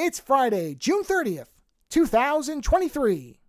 It's Friday, June 30th, 2023.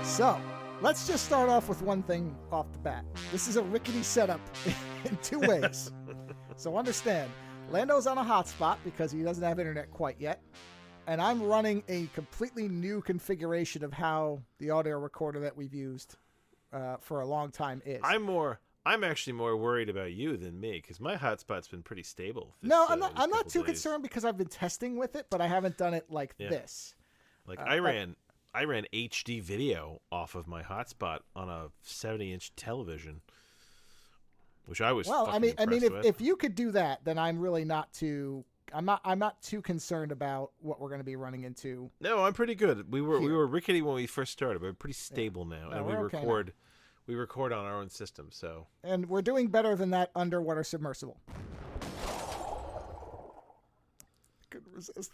So, let's just start off with one thing off the bat. This is a rickety setup in two ways. So understand, Lando's on a hotspot because he doesn't have internet quite yet. And I'm running a completely new configuration of how the audio recorder that we've used for a long time is. I'm actually more worried about you than me because my hotspot's been pretty stable. I'm not too concerned because I've been testing with it, but I haven't done it like this. Like I ran HD video off of my hotspot on a 70-inch television, which I was if you could do that, then I'm really not too. I'm not too concerned about what we're going to be running into. No, I'm pretty good. We were rickety when we first started, but we're pretty stable now, and we record on our own system. So, and we're doing better than that underwater submersible. Couldn't resist.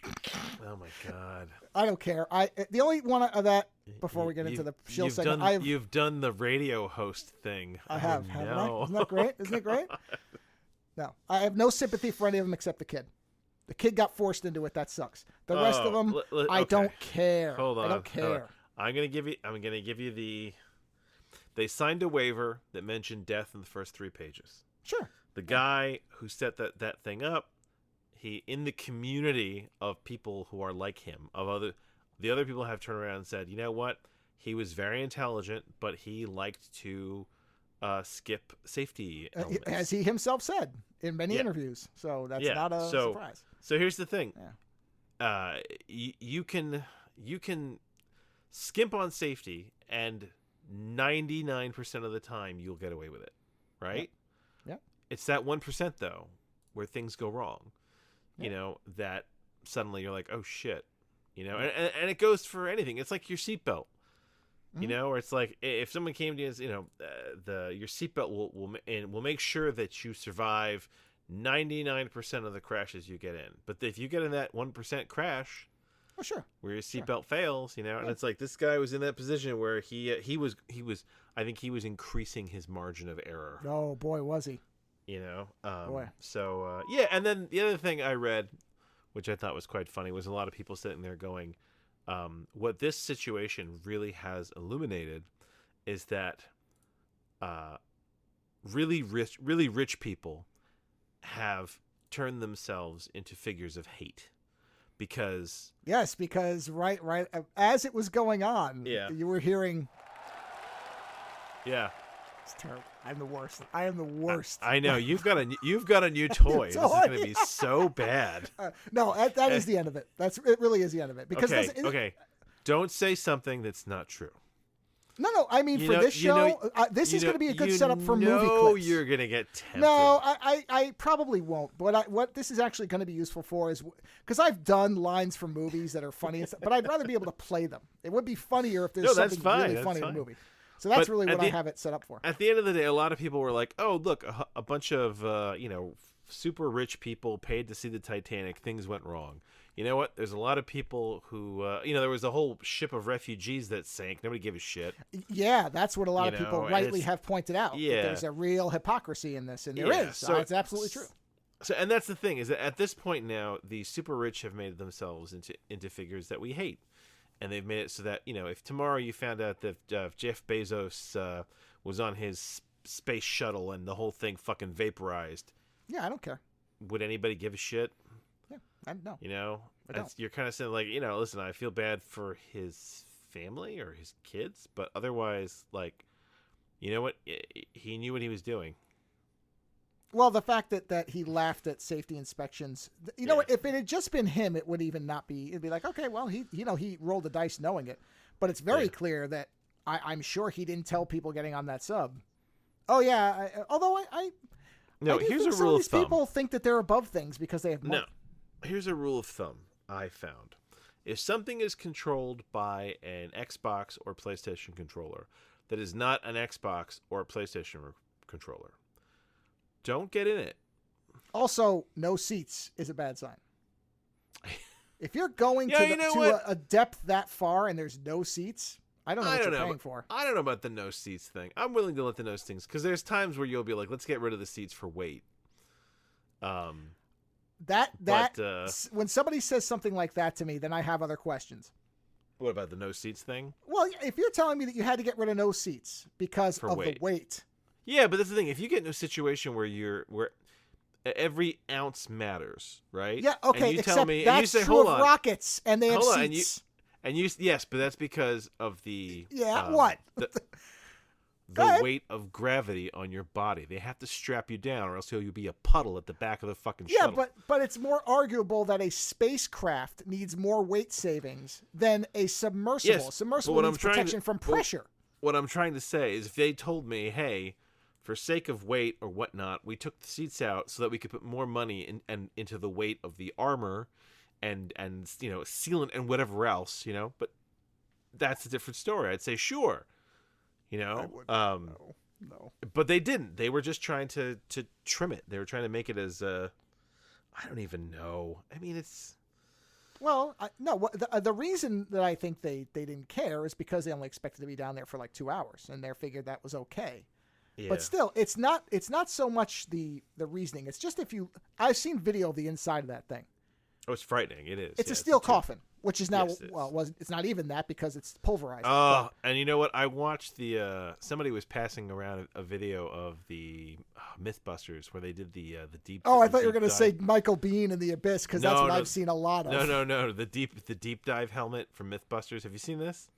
Oh my god! I don't care. The only one of that before we get into the shield segment. You've done the radio host thing. I have. Haven't I? Isn't that great? Isn't it great? No, I have no sympathy for any of them except the kid. The kid got forced into it. That sucks. The rest of them, I don't care. Hold on. I don't care. I'm gonna give you the. They signed a waiver that mentioned death in the first 3 pages. Sure. The guy who set that thing up. He, in the community of people who are like him, the other people have turned around and said, you know what? He was very intelligent, but he liked to skip safety elements. As he himself said in many interviews. So that's not a surprise. So here's the thing. Yeah. You can skimp on safety, and 99% of the time you'll get away with it, right? Yeah. It's that 1%, though, where things go wrong. You know, that suddenly you're like, oh shit, you know, and it goes for anything. It's like your seatbelt, you know, or it's like if someone came to you, you know, your seatbelt will make sure that you survive 99% of the crashes you get in. But if you get in that 1% crash, where your seatbelt fails, you know, and it's like this guy was in that position where he was I think he was increasing his margin of error. Oh boy, was he. You know, so and then the other thing I read, which I thought was quite funny, was a lot of people sitting there going, what this situation really has illuminated is that really rich people have turned themselves into figures of hate. Because right as it was going on, you were hearing. Yeah. It's terrible. I'm the worst. I am the worst. I know you've got a new toy. This is going to be so bad. No, that is the end of it. It really is the end of it. Because okay. Don't say something that's not true. No. I mean, this show, this is going to be a good setup for movie clips. You're going to get tempted. No, I probably won't. But what this is actually going to be useful for is because I've done lines from movies that are funny, and stuff, but I'd rather be able to play them. It would be funnier if there's something really funny in the movie. So that's really what I have it set up for. At the end of the day, a lot of people were like, oh, look, a bunch of, super rich people paid to see the Titanic. Things went wrong. You know what? There's a lot of people who, there was a whole ship of refugees that sank. Nobody gave a shit. Yeah, that's what a lot of people rightly have pointed out. Yeah. That there's a real hypocrisy in this, and there is. So it's absolutely true. So, and that's the thing, is that at this point now, the super rich have made themselves into figures that we hate. And they've made it so that, if tomorrow you found out that Jeff Bezos was on his space shuttle and the whole thing fucking vaporized. Yeah, I don't care. Would anybody give a shit? Yeah, I know. You're kind of saying like, listen, I feel bad for his family or his kids, but otherwise, like, you know what? He knew what he was doing. Well, the fact that he laughed at safety inspections, know what? If it had just been him, it would even not be. It'd be like, okay, well, he rolled the dice knowing it, but it's very clear that I'm sure he didn't tell people getting on that sub. Oh yeah, although no, here's a rule of thumb. People think that they're above things because they have money. No, here's a rule of thumb I found: if something is controlled by an Xbox or PlayStation controller that is not an Xbox or PlayStation controller, don't get in it. Also, no seats is a bad sign. If you're going to a depth that far and there's no seats, I don't know what you're paying for. I don't know about the no seats thing. I'm willing to let the no seats, because there's times where you'll be like, let's get rid of the seats for weight. When somebody says something like that to me, then I have other questions. What about the no seats thing? Well, if you're telling me that you had to get rid of no seats because of the weight. Yeah, but that's the thing. If you get in a situation where every ounce matters, right? Yeah, okay, and you except tell me, that's and you say, true hold of on, rockets, and they have seats. Yes, but that's because of the what? The weight of gravity on your body. They have to strap you down, or else you'll be a puddle at the back of the fucking shuttle. Yeah, but it's more arguable that a spacecraft needs more weight savings than a submersible. Yes, Submersible needs protection from pressure. What I'm trying to say is, if they told me, hey, for sake of weight or whatnot, we took the seats out so that we could put more money into the weight of the armor and sealant and whatever else, but that's a different story. I'd say sure. No. But they didn't. They were just trying to trim it. They were trying to make it as I don't even know. I mean, it's well, the reason that I think they didn't care is because they only expected to be down there for like 2 hours, and they figured that was okay. Yeah. But still, it's not so much the reasoning. It's just I've seen video of the inside of that thing. Oh, it's frightening. It is. It's a steel coffin, which is now it's not even that because it's pulverized. And you know what? I watched somebody was passing around a video of the Mythbusters where they did the deep. Oh, I thought you were going to say Michael Biehn in the Abyss, because that's what I've seen a lot of. No. The deep dive helmet from Mythbusters. Have you seen this?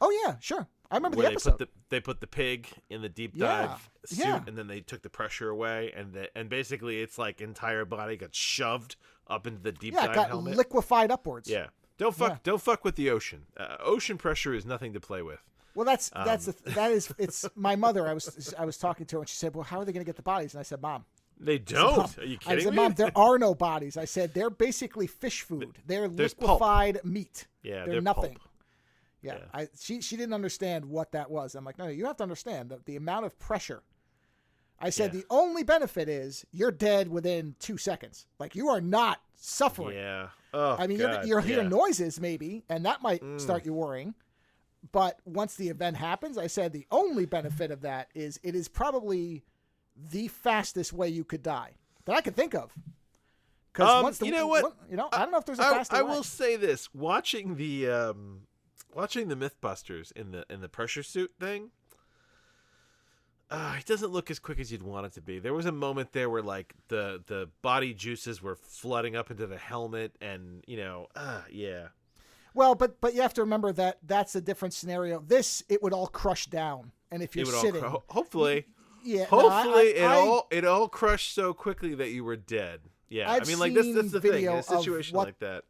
Oh yeah, sure. I remember the episode. They put the pig in the deep dive suit, and then they took the pressure away, and basically it's like entire body got shoved up into the deep dive helmet. Yeah, liquefied upwards. Yeah. Don't fuck with the ocean. Ocean pressure is nothing to play with. Well, it's my mother. I was talking to her, and she said, "Well, how are they going to get the bodies?" And I said, "Mom, they don't. Are you kidding me?" I said, "Mom, there are no bodies." I said, "They're basically fish food. They're liquefied meat. Yeah, they're nothing." Pulp. Yeah. She didn't understand what that was. I'm like, no, you have to understand the amount of pressure. I said the only benefit is you're dead within 2 seconds. Like, you are not suffering. Yeah. Oh, I mean, you'll hear noises maybe, and that might start you worrying. But once the event happens, I said the only benefit of that is it is probably the fastest way you could die that I could think of. Because you know what? I don't know if there's a faster way. I will say this: watching the Mythbusters in the pressure suit thing, it doesn't look as quick as you'd want it to be. There was a moment there where like the body juices were flooding up into the helmet, and yeah. Well, but you have to remember that that's a different scenario. It would all crush down, and if you're sitting, hopefully, hopefully it all crushed so quickly that you were dead. Yeah, I mean, like that's the thing. In a situation like that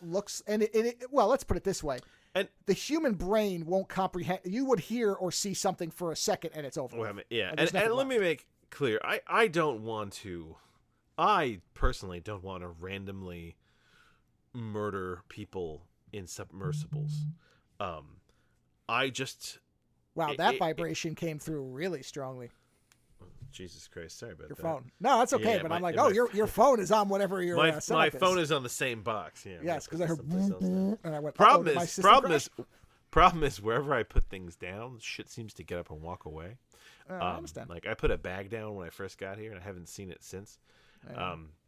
looks, and well, let's put it this way. And the human brain won't comprehend. You would hear or see something for a second, and it's over. Well, and let me make clear: I personally don't want to randomly murder people in submersibles. That vibration came through really strongly. Jesus Christ! Sorry about your phone. No, that's okay. But I'm like, your phone is on whatever your my phone is on the same box. Yeah. Yes, because I heard and I went. Problem is wherever I put things down, shit seems to get up and walk away. I understand. Like I put a bag down when I first got here, and I haven't seen it since.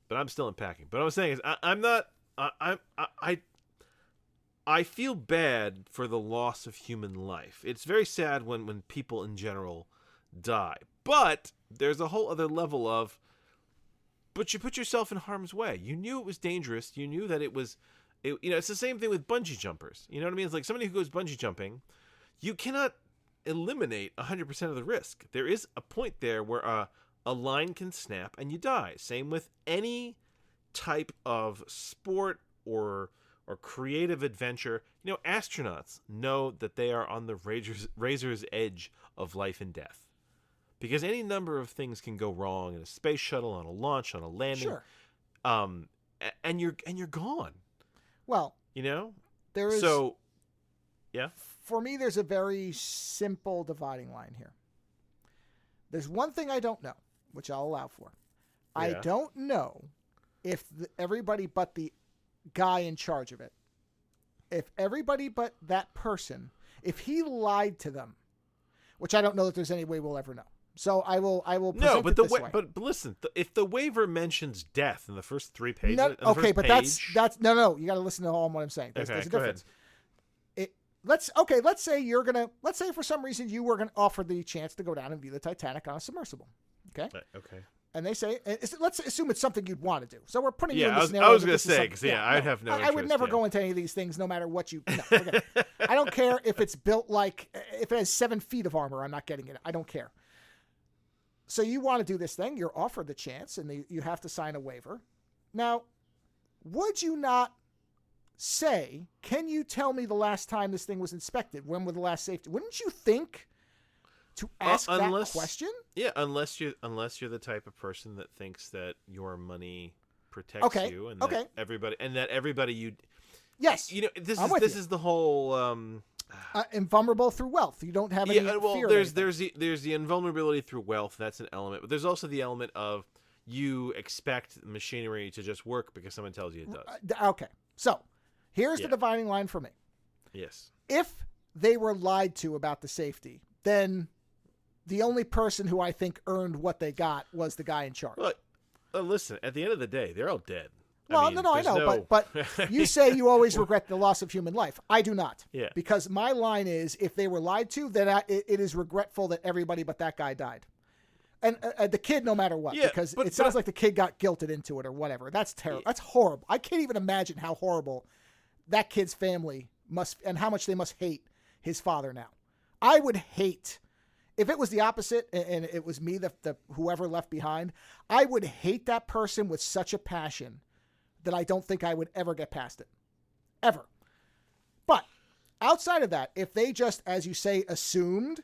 but I'm still unpacking. But what I'm saying is, I'm not. I feel bad for the loss of human life. It's very sad when people in general die. But there's a whole other level of, but you put yourself in harm's way. You knew it was dangerous. You knew that it was, it's the same thing with bungee jumpers. You know what I mean? It's like somebody who goes bungee jumping, you cannot eliminate 100% of the risk. There is a point there where a line can snap and you die. Same with any type of sport or creative adventure. Astronauts know that they are on the razor's edge of life and death. Because any number of things can go wrong in a space shuttle, on a launch, on a landing. Sure. And you're gone. Well, there is. So, yeah. For me, there's a very simple dividing line here. There's one thing I don't know, which I'll allow for. Yeah. I don't know if everybody but the guy in charge of it, if everybody but that person, if he lied to them, which I don't know that there's any way we'll ever know. So I will. No, but but listen, if the waiver mentions death in the first 3 pages, okay, but that's no. You got to listen to all what I'm saying. There's a difference. Let's say for some reason you were going to offer the chance to go down and view the Titanic on a submersible. Okay. Okay. And they say, let's assume it's something you'd want to do. So we're putting you in this scenario. I was going to say, because I'd have no interest. I would never go into any of these things, no matter what you. No, I don't care if it's built if it has 7 feet of armor. I'm not getting it. I don't care. So you want to do this thing. You're offered the chance, and you have to sign a waiver. Now, would you not say, can you tell me the last time this thing was inspected? When were the last safety? Wouldn't you think to ask that question? Yeah, unless you're the type of person that thinks that your money protects you, and that everybody you. Yes, this is the whole. Invulnerable through wealth. You don't have any fear. There's the invulnerability through wealth. That's an element, but there's also the element of you expect machinery to just work because someone tells you it does. Okay, so here's the dividing line for me. Yes, if they were lied to about the safety, then the only person who I think earned what they got was the guy in charge. Look, listen. At the end of the day, they're all dead. Well, I know, but you say you always regret the loss of human life. I do not. Yeah. Because my line is, if they were lied to, then it is regretful that everybody but that guy died. And the kid, no matter what, because it sounds like the kid got guilted into it or whatever. That's terrible. That's horrible. I can't even imagine how horrible that kid's family must, and how much they must hate his father now. I would hate, if it was the opposite and it was me, the whoever left behind, I would hate that person with such a passion that I don't think I would ever get past it. Ever. But outside of that, if they just, as you say, assumed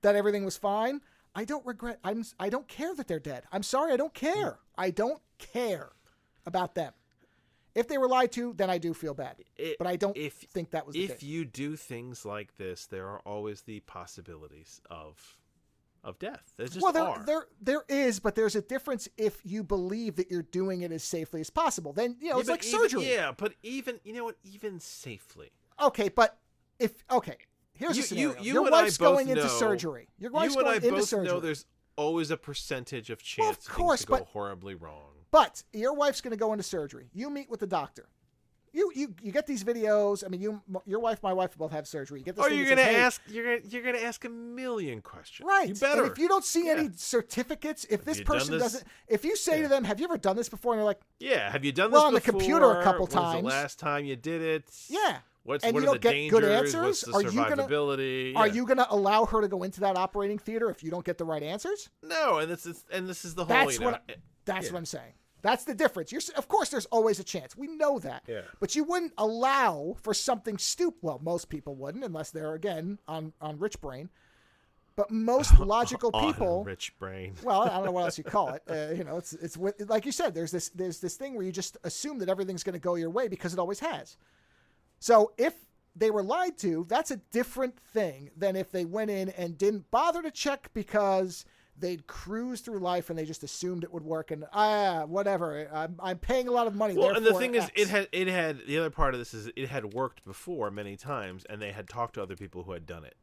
that everything was fine, I don't regret. I don't care that they're dead. I'm sorry, I don't care. I don't care about them. If they were lied to, then I do feel bad. But I don't think that was the case. If you do things like this, there are always the possibilities of death. There's just there is, but there's a difference if you believe that you're doing it as safely as possible. Then, it's like surgery. But even safely. Okay, but here's a scenario. Your wife's going into surgery. Your wife's going into surgery. Know there's always a percentage of chance things to go horribly wrong. But your wife's going to go into surgery. You meet with the doctor. You get these videos. I mean, your wife, my wife both have surgery. You get this. You're gonna ask a million questions. Right. You better. And if you don't see any certificates, if this person doesn't, if you say to them, "Have you ever done this before?" and they're like, "Yeah." Have you done this on the computer a couple times? When's the last time you did it? Yeah. What you are don't the get dangers? good answers? What's the survivability? Are you gonna allow her to go into that operating theater if you don't get the right answers? No. And this is the whole. That's what I'm saying. That's the difference. Of course, there's always a chance. We know that. Yeah. But you wouldn't allow for something stupid. Well, most people wouldn't, unless they're, again, on rich brain. But most logical people. On rich brain. Well, I don't know what else you call it. It's like you said. There's this thing where you just assume that everything's going to go your way because it always has. So if they were lied to, that's a different thing than if they went in and didn't bother to check because they'd cruise through life and they just assumed it would work and whatever. I'm paying a lot of money. Well, and the thing is, it had the other part of this is it had worked before many times, and they had talked to other people who had done it.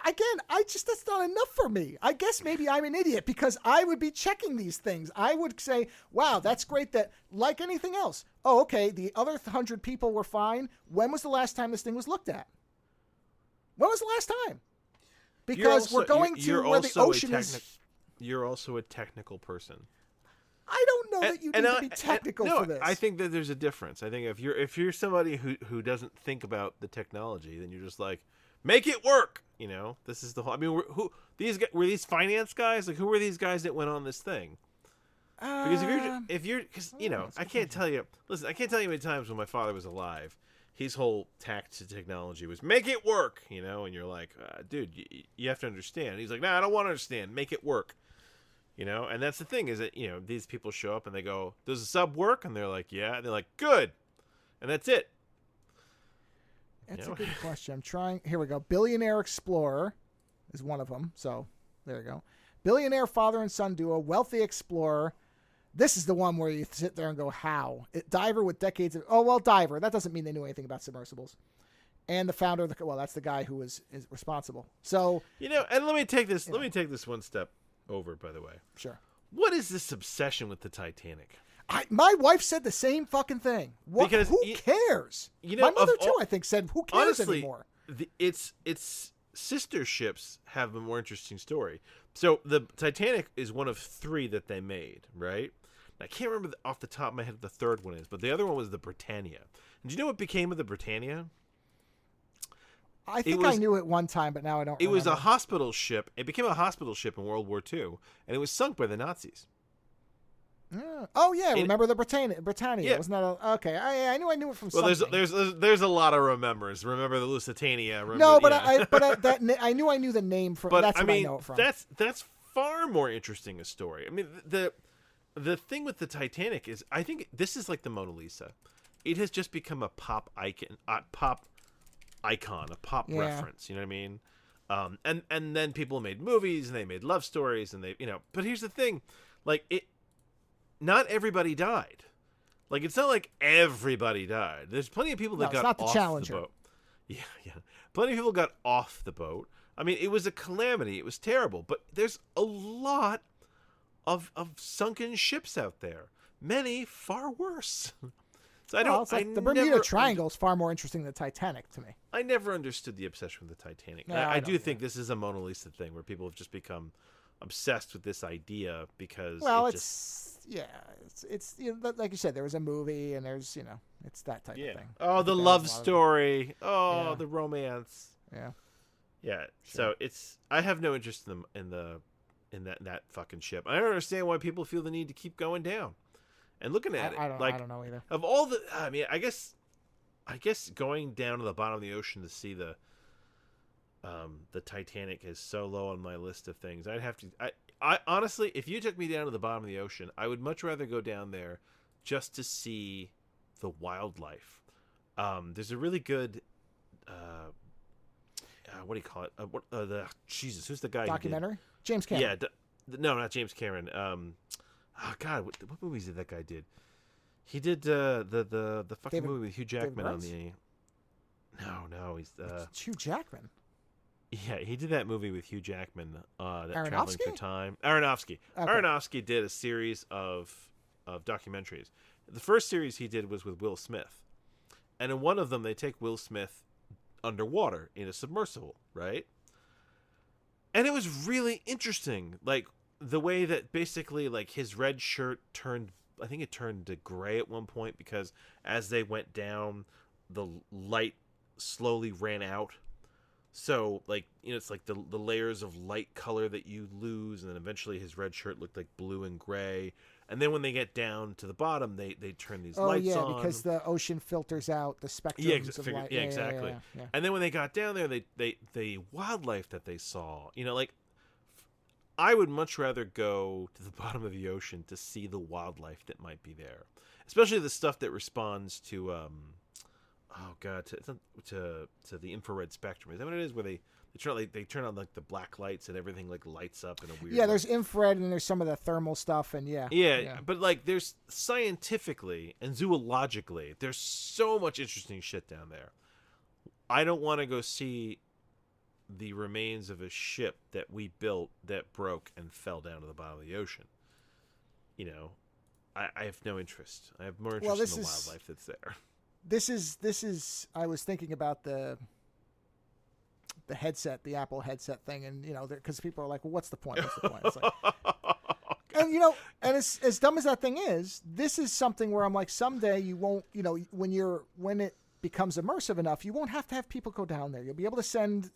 Again, that's not enough for me. I guess maybe I'm an idiot because I would be checking these things. I would say, wow, that's great that, like anything else. Oh, okay, the other 100 people were fine. When was the last time this thing was looked at? When was the last time? Because we're going to where the ocean is... You're also a technical person. I don't know that you need to be technical for this. I think that there's a difference. I think if you're somebody who doesn't think about the technology, then you're just like, make it work. You know, this is the whole. I mean, were these finance guys? Like, who were these guys that went on this thing? Because because you know, I can't tell you. Listen, I can't tell you how many times when my father was alive, his whole tack to technology was make it work. You know, and you're like, dude, you have to understand. And he's like, nah, I don't want to understand. Make it work. You know, and that's the thing is that, you know, these people show up and they go, does the sub work? And they're like, yeah. And they're like, good. And that's it. That's a good question. I'm trying. Here we go. Billionaire Explorer is one of them. So there you go. Billionaire father and son duo, wealthy explorer. This is the one where you sit there and go, how? Diver with decades of... Oh, well, diver. That doesn't mean they knew anything about submersibles. And the founder of the... Well, that's the guy who is responsible. So... You know, and let me take this one step over, by the way. Sure. What is this obsession with the Titanic? My wife said the same fucking thing. Because who cares? You know, my mother too, I think, said, "Who cares honestly, anymore?" Its sister ships have a more interesting story. So the Titanic is one of 3 that they made, right? I can't remember off the top of my head what the third one is, but the other one was the Britannia. And do you know what became of the Britannia? I think I knew it one time, but now I don't remember. It was a hospital ship. It became a hospital ship in World War II, and it was sunk by the Nazis. Oh yeah, remember the Britannia? Yeah. Wasn't that okay? I knew it from something. Well, there's a lot of remembers. Remember the Lusitania? No, but I knew the name from. But that's I what mean, I know it from. That's far more interesting a story. I mean, the thing with the Titanic is, I think this is like the Mona Lisa. It has just become a pop icon, a pop reference. You know what I mean? And then people made movies and they made love stories and they, you know. But here's the thing, like it. Not everybody died. Like, it's not like everybody died. There's plenty of people that got off the boat. Yeah. Plenty of people got off the boat. I mean, it was a calamity. It was terrible. But there's a lot of sunken ships out there. Many far worse. So the Bermuda Triangle is far more interesting than the Titanic to me. I never understood the obsession with the Titanic. I do think this is a Mona Lisa thing where people have just become obsessed with this idea because it's you know, like you said, there was a movie and there's, you know, it's that type of thing. Oh, the love story. Oh, the romance. Yeah. Sure. So I have no interest in that fucking ship. I don't understand why people feel the need to keep going down and looking at it. I don't know either. Of all the, I mean, I guess going down to the bottom of the ocean to see the Titanic is so low on my list of things. I'd have to. I honestly, if you took me down to the bottom of the ocean, I would much rather go down there just to see the wildlife. There's a really good, what do you call it? Who's the guy? Documentary? James Cameron. Yeah, no, not James Cameron. Oh God, what movies did that guy did? He did the fucking movie with Hugh Jackman on the. No, he's Hugh Jackman. Yeah, he did that movie with Hugh Jackman. That Aronofsky? Traveling Through Time. Aronofsky. Okay. Aronofsky did a series of documentaries. The first series he did was with Will Smith, and in one of them they take Will Smith underwater in a submersible, right? And it was really interesting, like the way that basically like his red shirt turned. I think it turned to gray at one point because as they went down, the light slowly ran out. So, like, you know, it's like the layers of light color that you lose, and then eventually his red shirt looked like blue and gray. And then when they get down to the bottom, they turn these lights on. Oh, yeah, because the ocean filters out the spectrums of light. Yeah, exactly. Yeah. And then when they got down there, the wildlife that they saw, you know, like, I would much rather go to the bottom of the ocean to see the wildlife that might be there. Especially the stuff that responds to, to the infrared spectrum. Is that what it is? Where they turn on like the black lights and everything like lights up in a weird. Yeah, there's infrared and there's some of the thermal stuff and yeah. But like there's scientifically and zoologically, there's so much interesting shit down there. I don't want to go see the remains of a ship that we built that broke and fell down to the bottom of the ocean. You know, I have no interest. I have more interest in the wildlife that's there. This is. I was thinking about the headset, the Apple headset thing, and because people are like, well, what's the point? What's the point? It's like, and and as dumb as that thing is, this is something where I'm like, someday you won't, when it becomes immersive enough, you won't have to have people go down there. You'll be able to send,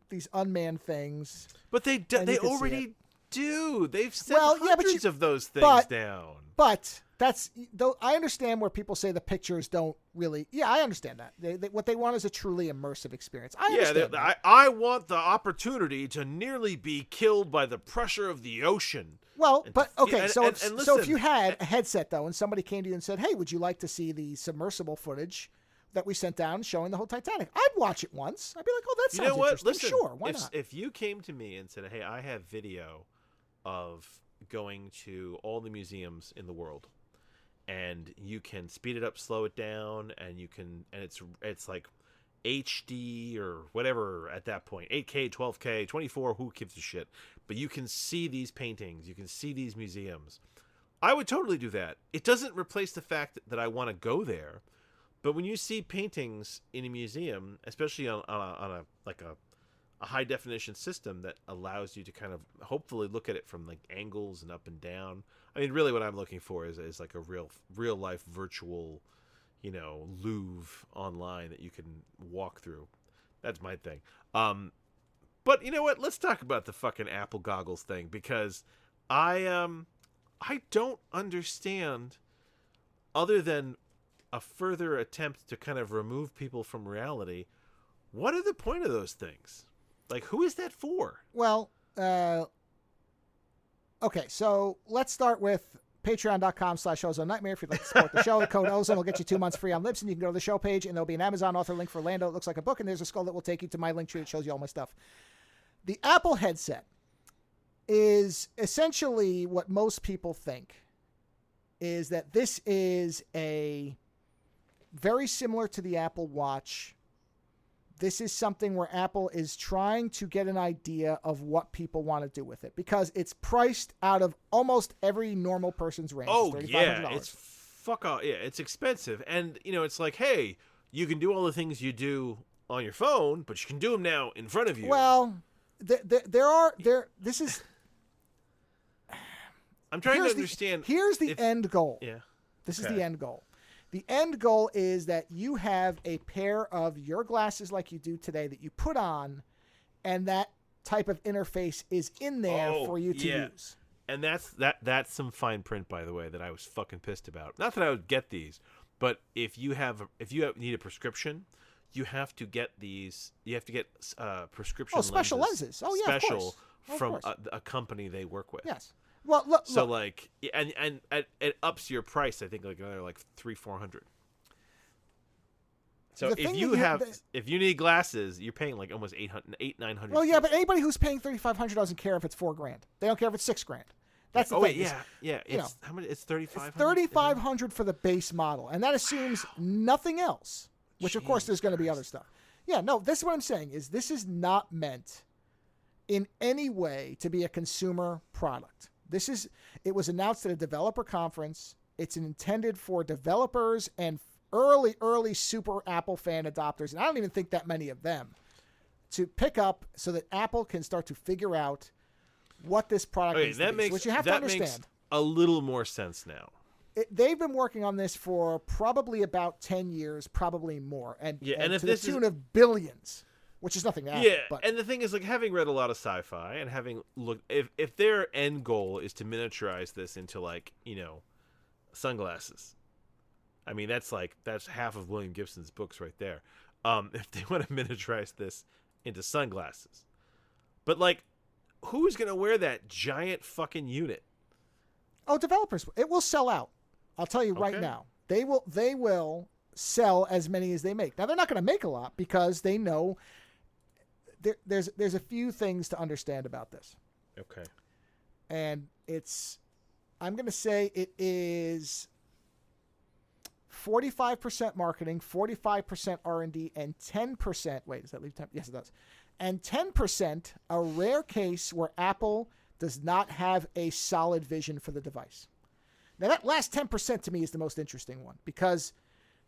these unmanned things. But they already do. They've sent hundreds of those things down. But I understand where people say the pictures don't really. Yeah, I understand that. What they want is a truly immersive experience. I understand that. I want the opportunity to nearly be killed by the pressure of the ocean. Well, okay, so listen, if you had a headset though, and somebody came to you and said, "Hey, would you like to see the submersible footage that we sent down showing the whole Titanic?" I'd watch it once. I'd be like, "Oh, that sounds interesting." Listen, sure, why not? If you came to me and said, "Hey, I have video of going to all the museums in the world, and you can speed it up, slow it down, and it's like HD or whatever at that point, 8K, 12K, 24, who gives a shit, but you can see these paintings, you can see these museums," I would totally do that. It doesn't replace the fact that I want to go there, but when you see paintings in a museum, especially on a high definition system that allows you to kind of hopefully look at it from like angles and up and down. I mean, really what I'm looking for is like a real life virtual, Louvre online that you can walk through. That's my thing. But you know what? Let's talk about the fucking Apple goggles thing, because I don't understand, other than a further attempt to kind of remove people from reality, what are the point of those things? Like, who is that for? Well, okay, so let's start with patreon.com/Ozone Nightmare. If you'd like to support the show, the code Ozone will get you 2 months free on Libsyn. You can go to the show page, and there'll be an Amazon author link for Lando. It looks like a book, and there's a skull that will take you to my link tree that shows you all my stuff. The Apple headset is essentially what most people think, is that this is a very similar to the Apple Watch. This is something where Apple is trying to get an idea of what people want to do with it, because it's priced out of almost every normal person's range. Oh, yeah. It's expensive. And, it's like, hey, you can do all the things you do on your phone, but you can do them now in front of you. Well, this is... I'm trying to understand. Here's the end goal. Yeah. This is the end goal. The end goal is that you have a pair of your glasses like you do today that you put on, and that type of interface is in there for you to use. And that's some fine print, by the way, that I was fucking pissed about. Not that I would get these, but if you need a prescription, you have to get these. You have to get prescription special lenses. Oh yeah, special of course. from a company they work with. Yes. Well, look. Like, and it ups your price. I think like another like $300-400. So if you need glasses, you're paying like almost $800-900. Well, yeah, but anybody who's paying $3,500 doesn't care if it's $4,000. They don't care if it's $6,000. That's the thing. Yeah. It's how much? It's $3,500. $3,500 for the base model, and that assumes nothing else. Which of course there's going to be other stuff. Yeah, no. This is what I'm saying is this is not meant in any way to be a consumer product. It was announced at a developer conference. It's intended for developers and early super Apple fan adopters, and I don't even think that many of them, to pick up so that Apple can start to figure out what this product is. Which you have to understand. Makes a little more sense now. They've been working on this for probably about 10 years, probably more, and to the tune of billions. Which is nothing to add. Yeah, but. And the thing is, like, having read a lot of sci-fi and having looked, if their end goal is to miniaturize this into, like, sunglasses, I mean, that's half of William Gibson's books right there. If they want to miniaturize this into sunglasses, but like, who's gonna wear that giant fucking unit? Oh, developers! It will sell out. I'll tell you right now. They will sell as many as they make. Now they're not going to make a lot because they know. There's a few things to understand about this. Okay. And I'm going to say it is 45% marketing, 45% R&D, and 10%, wait, does that leave 10? Yes, it does. And 10%, a rare case where Apple does not have a solid vision for the device. Now, that last 10% to me is the most interesting one, because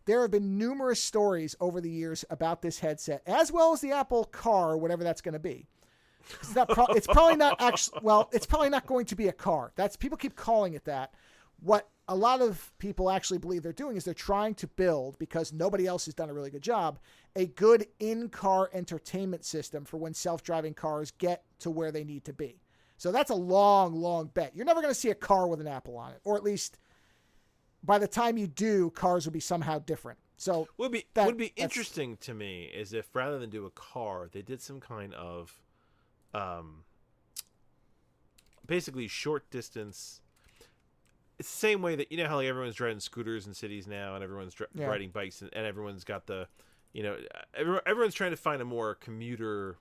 there have been numerous stories over the years about this headset, as well as the Apple Car, whatever that's going to be. It's probably not actually, well, it's probably not going to be a car. People keep calling it that. What a lot of people actually believe they're doing is they're trying to build, because nobody else has done a really good job, a good in-car entertainment system for when self-driving cars get to where they need to be. So that's a long, long bet. You're never going to see a car with an Apple on it, or at least by the time you do, cars will be somehow different. So would be interesting to me is if rather than do a car, they did some kind of basically short distance. It's the same way that, you know how like everyone's driving scooters in cities now, and everyone's riding bikes, and everyone's got the, you know, everyone's trying to find a more commuter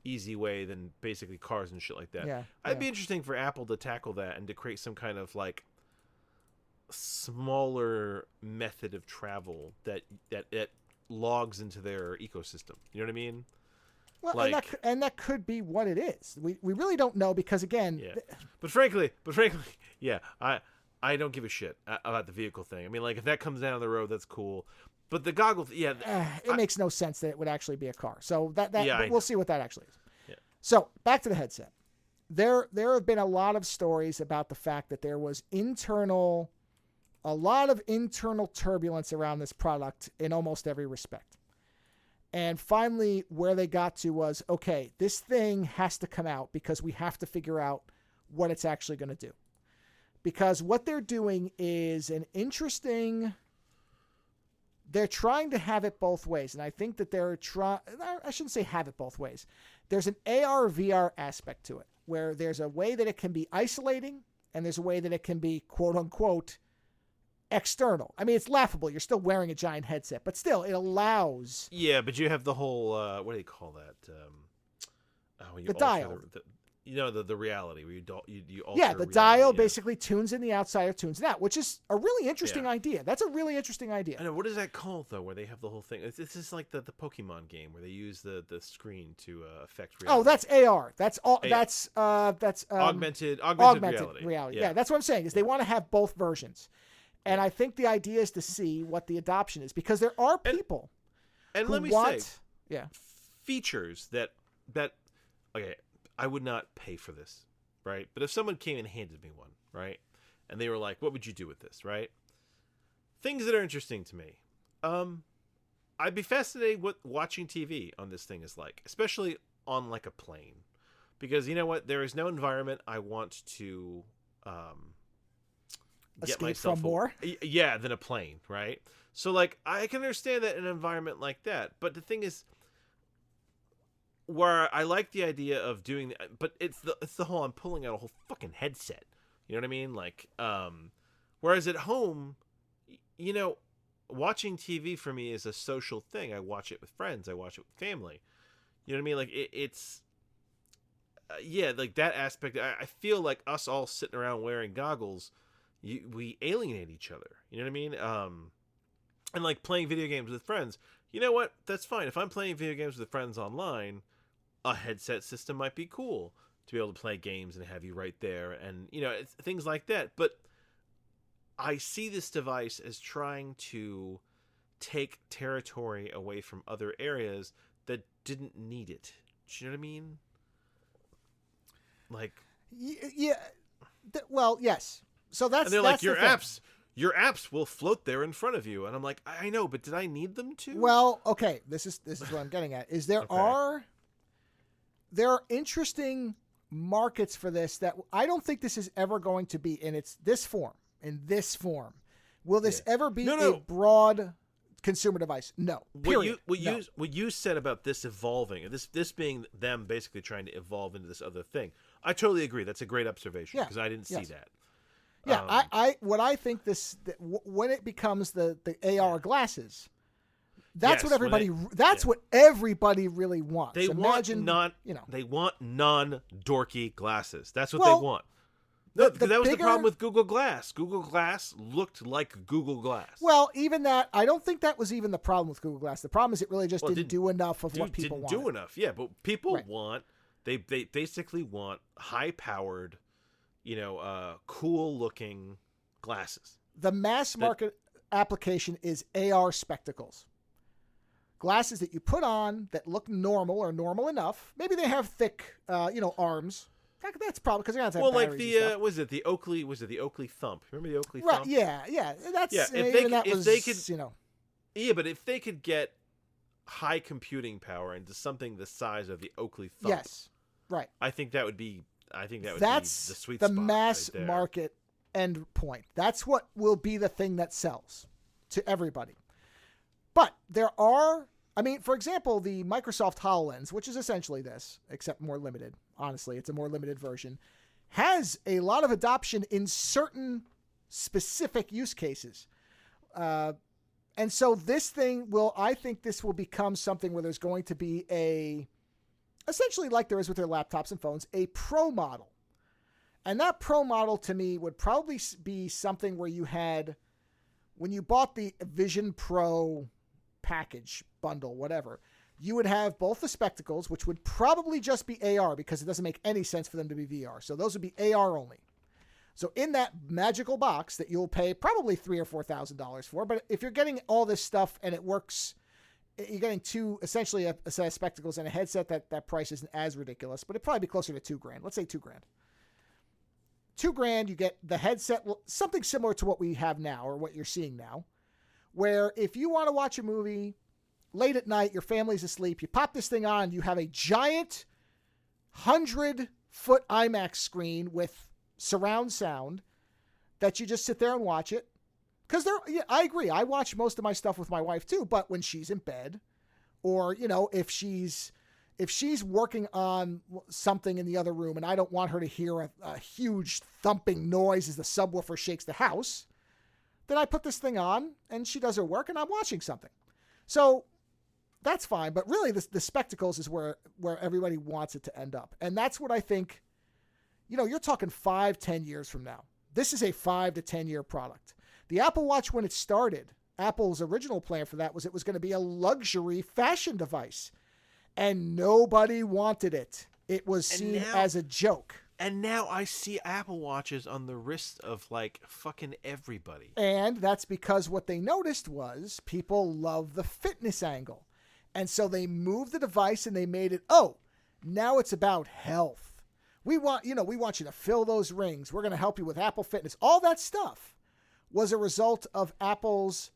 easy way than basically cars and shit like that. It'd be interesting for Apple to tackle that and to create some kind of like smaller method of travel that logs into their ecosystem. You know what I mean? Well, and that could be what it is. We really don't know, because again, but frankly, yeah, I don't give a shit about the vehicle thing. I mean, like if that comes down the road, that's cool. But the goggles, it makes no sense that it would actually be a car. So we'll see what that actually is. Yeah. So back to the headset. There have been a lot of stories about the fact that there was a lot of internal turbulence around this product in almost every respect. And finally, where they got to was, okay, this thing has to come out, because we have to figure out what it's actually going to do. Because what they're doing is an interesting... They're trying to have it both ways. And I think that I shouldn't say have it both ways. There's an AR, VR aspect to it, where there's a way that it can be isolating, and there's a way that it can be, quote unquote, external. I mean, it's laughable. You're still wearing a giant headset, but still, it allows... Yeah, but you have the whole, what do you call that? The dial. The reality where you alter the reality, dial basically tunes in the outside or tunes it out, which is a really interesting idea. That's a really interesting idea. I know. What is that called, though, where they have the whole thing? It's just like the Pokemon game where they use the screen to affect reality. Oh, that's AR. That's all. That's augmented reality. Yeah, that's what I'm saying. Is they want to have both versions. And I think the idea is to see what the adoption is, because there are people features that okay, I would not pay for this, right? But if someone came and handed me one, right, and they were like, "What would you do with this?" Right? Things that are interesting to me. I'd be fascinated what watching TV on this thing is like, especially on like a plane, because you know what? There is no environment I want to get myself from more than a plane, right? So like I can understand that in an environment like that, but the thing is, where I like the idea of doing that, but it's the whole I'm pulling out a whole fucking headset. You know what I mean? Like whereas at home, you know, watching TV for me is a social thing. I watch it with friends, I watch it with family. You know what I mean? Like it's like that aspect. I feel like us all sitting around wearing goggles, we alienate each other. You know what I mean? And like playing video games with friends, you know what? That's fine. If I'm playing video games with friends online, a headset system might be cool to be able to play games and have you right there, and you know, it's things like that. But I see this device as trying to take territory away from other areas that didn't need it. Do you know what I mean? Like, yeah. Well, yes. So that's and they're that's like your apps will float there in front of you, and I'm like, I know, but did I need them to? Well, okay. This is what I'm getting at. Is there are interesting markets for this that I don't think this is ever going to be in this form. In this form, will this ever be a broad consumer device? No. Period. What you said about this evolving, this being them basically trying to evolve into this other thing, I totally agree. That's a great observation because I didn't see that. Yeah, I think when it becomes the AR glasses, that's what everybody what everybody really wants. They want non-dorky glasses. That's what they want. No, because that was the problem with Google Glass. Google Glass looked like Google Glass. Well, even that, I don't think that was even the problem with Google Glass. The problem is it really just didn't do enough of what people wanted. Didn't do enough, yeah. But people want, they basically want high-powered, cool-looking glasses. The mass market application is AR spectacles. Glasses that you put on that look normal or normal enough. Maybe they have thick, arms. That's probably because they're going to have batteries and stuff. Was it the Oakley Thump? Remember the Oakley Thump? Yeah. That's but if they could get high computing power into something the size of the Oakley Thump, yes, right. I think that would be the sweet spot. The mass market end point. That's what will be the thing that sells to everybody. But there are, for example, the Microsoft HoloLens, which is essentially this, except more limited. Honestly, it's a more limited version, has a lot of adoption in certain specific use cases. And so I think this will become something where there's going to be essentially like there is with their laptops and phones, a pro model. And that pro model to me would probably be something where you had, when you bought the Vision Pro package, bundle, whatever, you would have both the spectacles, which would probably just be AR because it doesn't make any sense for them to be VR. So those would be AR only. So in that magical box that you'll pay probably $3,000 or $4,000 for, but if you're getting all this stuff and it works, you're getting essentially a set of spectacles and a headset, that price isn't as ridiculous, but it'd probably be closer to $2,000. Let's say $2,000. $2,000, you get the headset, something similar to what we have now or what you're seeing now, where if you want to watch a movie late at night, your family's asleep, you pop this thing on, you have a giant 100-foot IMAX screen with surround sound that you just sit there and watch it. Because I agree, I watch most of my stuff with my wife too, but when she's in bed or, if she's working on something in the other room and I don't want her to hear a huge thumping noise as the subwoofer shakes the house, then I put this thing on and she does her work and I'm watching something. So that's fine. But really the spectacles is where everybody wants it to end up. And that's what I think, you're talking 5-10 years from now. This is a 5 to 10 year product. The Apple Watch, when it started, Apple's original plan for that was it was going to be a luxury fashion device. And nobody wanted it. It was seen as a joke. And now I see Apple Watches on the wrist of fucking everybody. And that's because what they noticed was people love the fitness angle. And so they moved the device and they made it, now it's about health. We want you to fill those rings. We're going to help you with Apple Fitness. All that stuff was a result of Apple's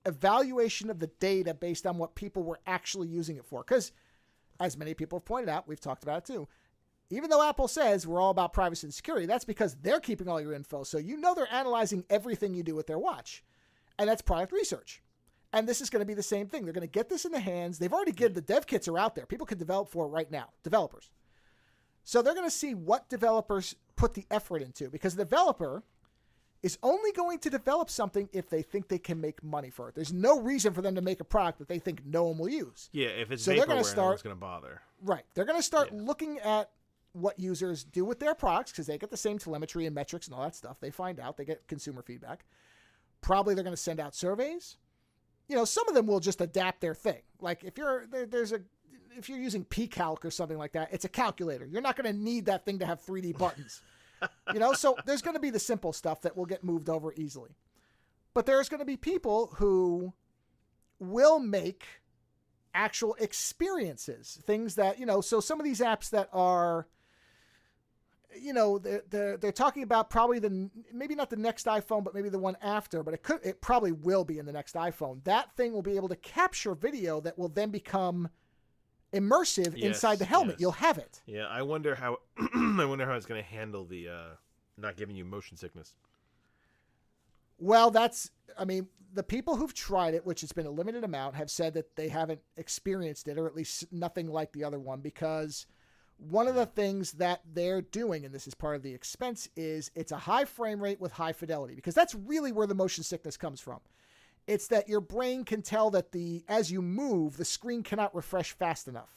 evaluation of the data based on what people were actually using it for. Because as many people have pointed out, we've talked about it too, even though Apple says we're all about privacy and security, that's because they're keeping all your info. So they're analyzing everything you do with their watch. And that's product research. And this is going to be the same thing. They're going to get this in the hands. They've already the dev kits are out there. People can develop for it right now, developers. So they're going to see what developers put the effort into, because the developer is only going to develop something if they think they can make money for it. There's no reason for them to make a product that they think no one will use. Yeah, if it's vaporware, no one's going to bother. Right. They're going to start looking at what users do with their products, because they get the same telemetry and metrics and all that stuff. They find out. They get consumer feedback. Probably they're going to send out surveys. Some of them will just adapt their thing. Like if you're using pCalc or something like that, it's a calculator. You're not going to need that thing to have 3D buttons. So there's going to be the simple stuff that will get moved over easily. But there's going to be people who will make actual experiences, things that, so some of these apps that are, they're talking about probably maybe not the next iPhone, but maybe the one after, but it probably will be in the next iPhone. That thing will be able to capture video that will then become immersive inside the helmet. Yes. You'll have it. Yeah, I wonder how it's going to handle the not giving you motion sickness. Well, the people who've tried it, which has been a limited amount, have said that they haven't experienced it, or at least nothing like the other one, because one of the things that they're doing, and this is part of the expense, is it's a high frame rate with high fidelity, because that's really where the motion sickness comes from. It's that your brain can tell that as you move, the screen cannot refresh fast enough.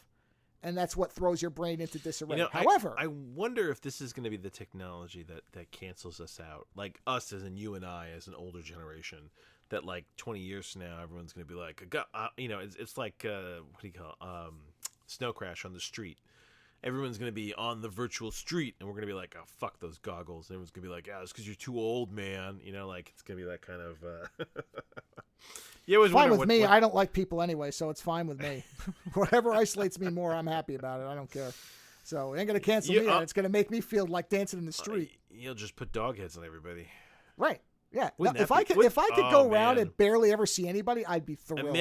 and that's what throws your brain into disarray. You know, However, I wonder if this is going to be the technology that cancels us out, like us as in you and I as an older generation. That like 20 years from now, everyone's going to be like, it's like what do you call it? Snow crash on the street. Everyone's going to be on the virtual street, and we're going to be like, oh, fuck those goggles. And everyone's going to be like, yeah, it's because you're too old, man. You know, like, it's going to be that kind of... fine with me. I don't like people anyway, so it's fine with me. Whatever isolates me more, I'm happy about it. I don't care. So it ain't going to cancel me out. It's going to make me feel like dancing in the street. You'll just put dog heads on everybody. Right. Yeah. Now, if I could go around and barely ever see anybody, I'd be thrilled.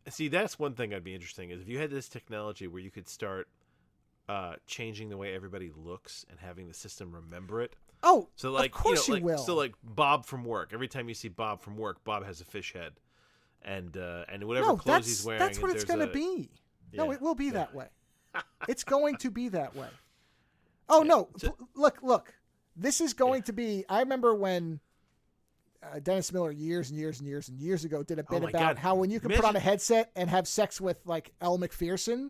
See, that's one thing I'd be interesting is if you had this technology where you could start changing the way everybody looks and having the system remember it. Oh, so like, of course you will. So like Bob from work. Every time you see Bob from work, Bob has a fish head, and whatever clothes he's wearing. That's what it's going to be. Yeah. No, it will be that way. It's going to be that way. Oh no! Look. This is going to be. I remember when Dennis Miller years ago did a bit about how when you can put on a headset and have sex with like Elle Macpherson,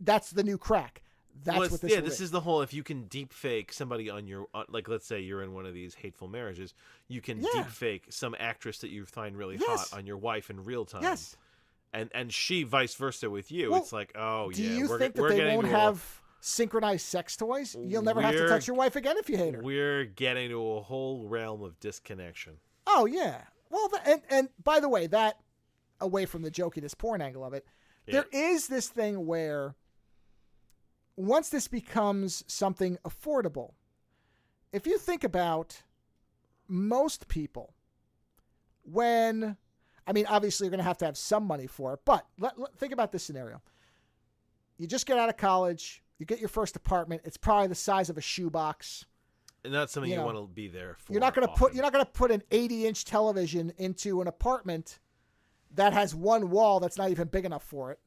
that's the new crack. That's what this is. Yeah, this is the whole. If you can deep fake somebody on your like, let's say you're in one of these hateful marriages, you can deep fake some actress that you find really hot on your wife in real time. Yes, and she vice versa with you. It's like, oh do yeah. Do you think that they won't have synchronized sex toys? You'll never have to touch your wife again if you hate her. We're getting to a whole realm of disconnection. Oh yeah. Well, and by the way, that away from the jokiness porn angle of it, there is this thing where once this becomes something affordable, if you think about most people, obviously you're going to have some money for it, but think about this scenario. You just get out of college, you get your first apartment, it's probably the size of a shoebox. And that's something you want to be there for. You're not going to put an 80-inch television into an apartment that has one wall that's not even big enough for it.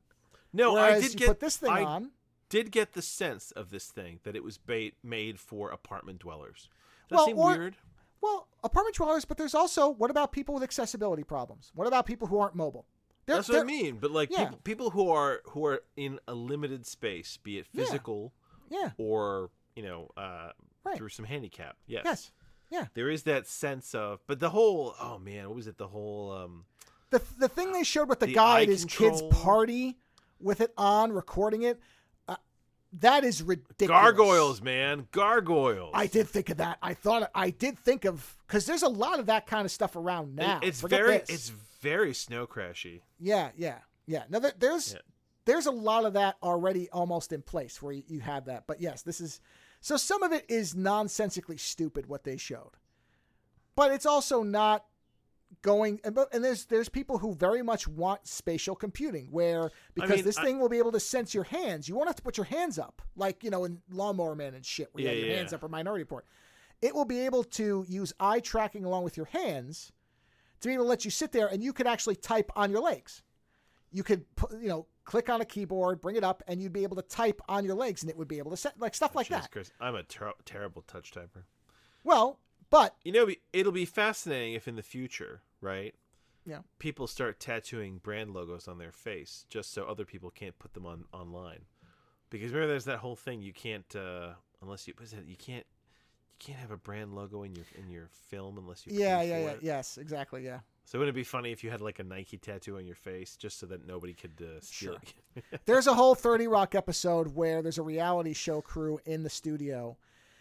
No, Whereas put this thing on. Did get the sense of this thing that it was made for apartment dwellers. Does that seem weird? Well, apartment dwellers, but there's also, what about people with accessibility problems? What about people who aren't mobile? That's what I mean. But like people who are in a limited space, be it physical, or through some handicap. Yes. Yeah. There is that sense of, but the whole, oh man, what was it? The whole the thing they showed with the guy at his kid's party with it on, recording it. That is ridiculous. Gargoyles, man. Gargoyles. I did think of that. I did think of, because there's a lot of that kind of stuff around now. It's very snow crashy. Yeah. Now there's a lot of that already almost in place where you have that. But yes, so some of it is nonsensically stupid what they showed. But it's also not going, and there's people who very much want spatial computing because this thing will be able to sense your hands. You won't have to put your hands up like, in Lawnmower Man and shit where you have your hands up, or Minority Report. It will be able to use eye tracking along with your hands to be able to let you sit there, and you could actually type on your legs. You could, click on a keyboard, bring it up, and you'd be able to type on your legs, and it would be able to set like stuff like that. Chris, I'm a terrible touch typer. Well, but it'll be fascinating if in the future, right? Yeah. People start tattooing brand logos on their face just so other people can't put them online. Because remember, there's that whole thing you can't unless you can't have a brand logo in your film unless you it. Yes, exactly, yeah. So wouldn't it be funny if you had like a Nike tattoo on your face just so that nobody could steal it? There's a whole 30 Rock episode where there's a reality show crew in the studio.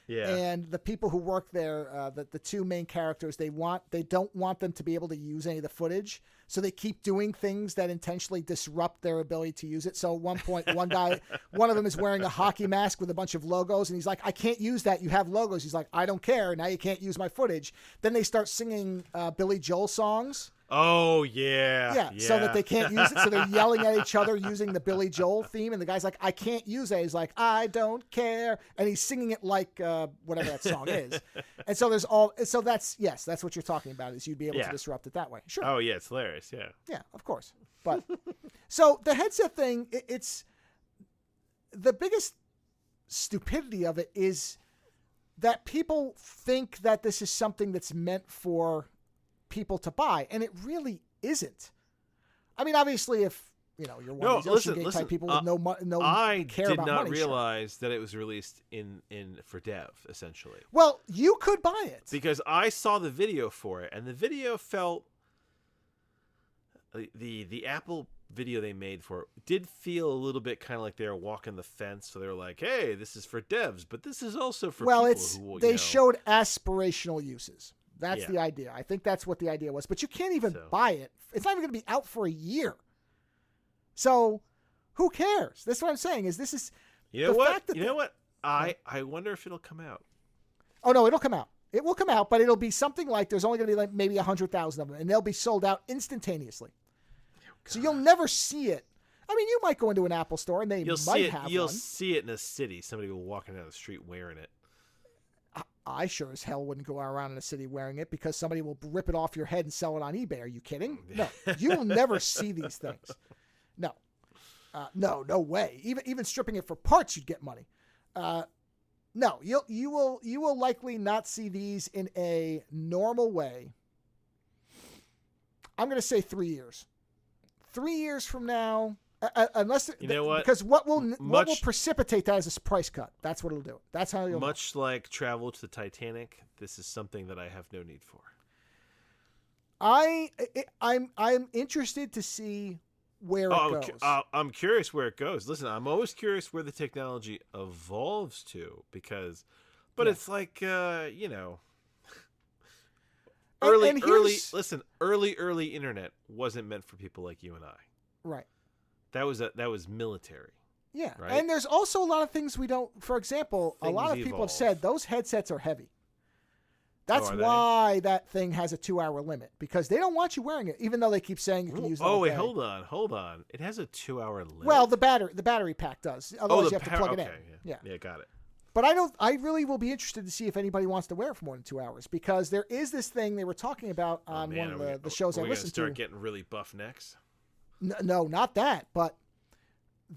Yeah. And the people who work there, the two main characters, they don't want them to be able to use any of the footage. So they keep doing things that intentionally disrupt their ability to use it. So at one point, one of them is wearing a hockey mask with a bunch of logos. And he's like, I can't use that. You have logos. He's like, I don't care. Now you can't use my footage. Then they start singing Billy Joel songs. Oh, yeah. Yeah, so that they can't use it. So they're yelling at each other using the Billy Joel theme. And the guy's like, I can't use it. He's like, I don't care. And he's singing it like whatever that song is. And so that's what you're talking about, is you'd be able to disrupt it that way. Sure. Oh, yeah, it's hilarious. Yeah. Yeah, of course. But so the headset thing, it's the biggest stupidity of it is that people think that this is something that's meant for people to buy, and it really isn't. I mean, obviously, if you're one No, of these Ocean listen, Gate type people with no I care did about not money. realize that it was released in for dev, essentially. Well, you could buy it. Because I saw the video for it, and the video felt... The Apple video they made for it did feel a little bit kind of like they were walking the fence. So they were like, hey, this is for devs, but this is also for people who... They showed aspirational uses. That's Yeah. the idea. I think that's what the idea was. But you can't even buy it. It's not even going to be out for a year. So who cares? That's what I'm saying. You know what? I wonder if it'll come out. Oh, no, it'll come out. It will come out, but it'll be something like there's only going to be like maybe 100,000 of them, and they'll be sold out instantaneously. So you'll never see it. I mean, you might go into an Apple store and You'll one. see it in a city. Somebody will walking down the street wearing it. I sure as hell wouldn't go around in a city wearing it because somebody will rip it off your head and sell it on eBay. Are you kidding? No, you will never see these things. No, no way. Even stripping it for parts, you'd get money. No, you will likely not see these in a normal way. I'm going to say 3 years. 3 years from now, unless because what will precipitate that is a price cut. That's what it'll do. That's how you'll much like travel to the Titanic. This is something that I have no need for. I'm interested to see where it goes. I'm curious where it goes. Listen, I'm always curious where the technology evolves to it's like early internet wasn't meant for people like you and I. Right. That was military. Yeah. Right? And there's also a lot of things we don't, for example, a lot of people have said those headsets are heavy. That's why that thing has a 2-hour limit, because they don't want you wearing it, even though they keep saying you can use it all day. Hold on. It has a 2-hour limit. Well, the battery pack does. Otherwise, you have to plug it in. Yeah, got it. But I really will be interested to see if anybody wants to wear it for more than 2 hours, because there is this thing they were talking about on one of the shows I listened to. Start getting really buff necks? No, not that. But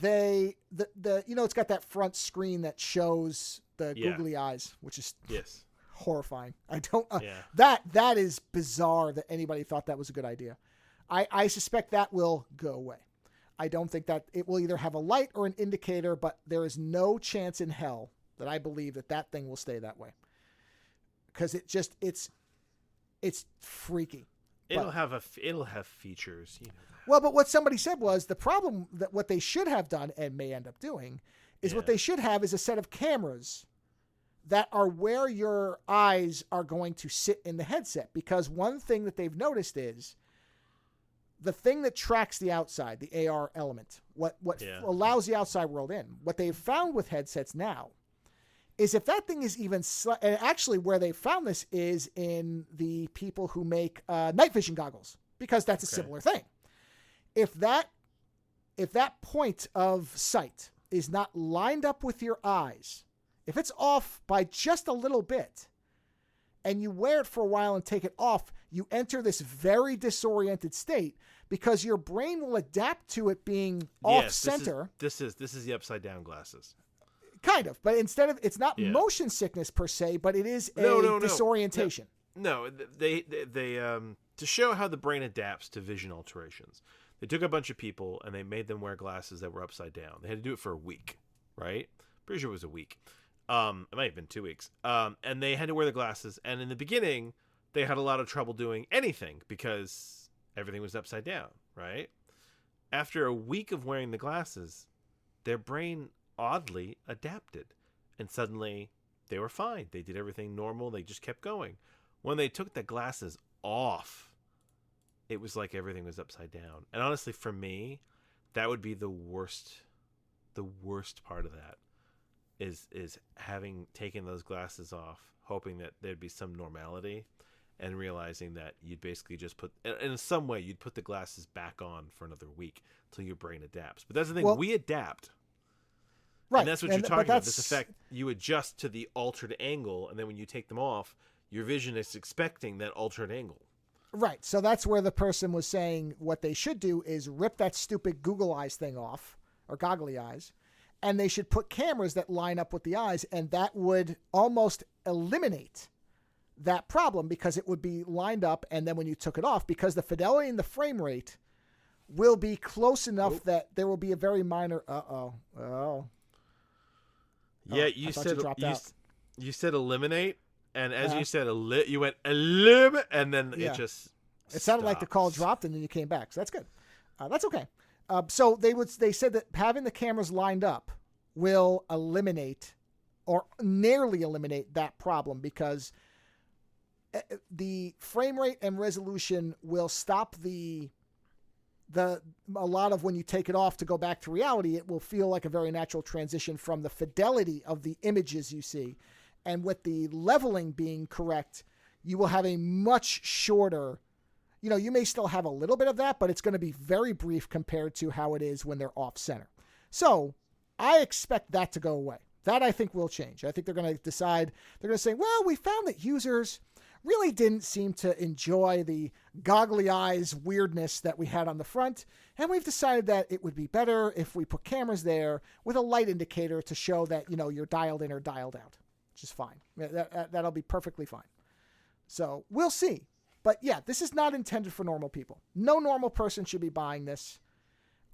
it's got that front screen that shows the googly eyes, which is horrifying. I don't. That is bizarre that anybody thought that was a good idea. I suspect that will go away. I don't think that it will either have a light or an indicator, but there is no chance in hell that I believe that thing will stay that way, because it's freaky. It'll have features, Well, but what somebody said was the problem that what they should have done and may end up doing is what they should have is a set of cameras that are where your eyes are going to sit in the headset, because one thing that they've noticed is the thing that tracks the outside, the AR element, what allows the outside world in. What they've found with headsets now is if that thing is even and actually where they found this is in the people who make night vision goggles, because that's a similar thing. If that point of sight is not lined up with your eyes, if it's off by just a little bit, and you wear it for a while and take it off, you enter this very disoriented state, because your brain will adapt to it being off center. This is the upside down glasses. Kind of, but instead of, it's not motion sickness per se, but it is a disorientation. No, they to show how the brain adapts to vision alterations, they took a bunch of people and they made them wear glasses that were upside down. They had to do it for a week, right? Pretty sure it was a week. It might have been 2 weeks. And they had to wear the glasses. And in the beginning, they had a lot of trouble doing anything because everything was upside down, right? After a week of wearing the glasses, their brain oddly adapted. And suddenly, they were fine. They did everything normal. They just kept going. When they took the glasses off, it was like everything was upside down. And honestly, for me, that would be the worst part of that. Is having taken those glasses off, hoping that there'd be some normality, and realizing that you'd basically just in some way, you'd put the glasses back on for another week till your brain adapts. But that's the thing, we adapt. Right. And that's what you're talking about. This effect, you adjust to the altered angle, and then when you take them off, your vision is expecting that altered angle. Right. So that's where the person was saying what they should do is rip that stupid Google eyes thing off, or goggly eyes, and they should put cameras that line up with the eyes, and that would almost eliminate that problem, because it would be lined up, and then when you took it off, because the fidelity and the frame rate will be close enough that there will be a very minor. Yeah, you said dropped out. You said eliminate, and as you said you went elim, and then it just. It sounded like the call dropped, and then you came back. So that's good. That's okay. So they said that having the cameras lined up will eliminate or nearly eliminate that problem, because the frame rate and resolution will stop a lot of, when you take it off to go back to reality, it will feel like a very natural transition from the fidelity of the images you see. And with the leveling being correct, you will have a much shorter, you may still have a little bit of that, but it's going to be very brief compared to how it is when they're off center. So I expect that to go away. That I think will change. I think they're going to decide, they're going to say, well, we found that users really didn't seem to enjoy the goggly eyes weirdness that we had on the front. And we've decided that it would be better if we put cameras there with a light indicator to show that, you're dialed in or dialed out, which is fine. That'll be perfectly fine. So we'll see. But yeah, this is not intended for normal people. No normal person should be buying this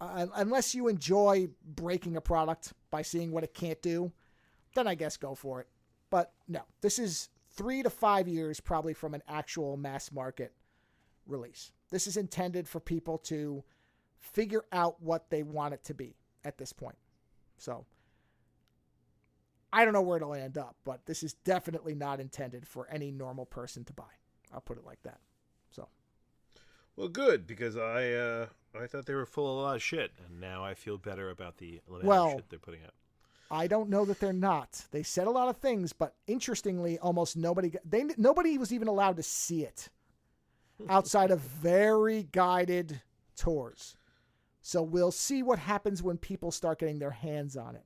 unless you enjoy breaking a product by seeing what it can't do. Then I guess go for it. But no, this is 3 to 5 years probably from an actual mass market release. This is intended for people to figure out what they want it to be at this point. So I don't know where it'll end up, but this is definitely not intended for any normal person to buy. I'll put it like that. So, well, good, because I thought they were full of a lot of shit, and now I feel better about the shit they're putting out. I don't know that they're not. They said a lot of things, but interestingly, almost nobody was even allowed to see it outside of very guided tours. So we'll see what happens when people start getting their hands on it,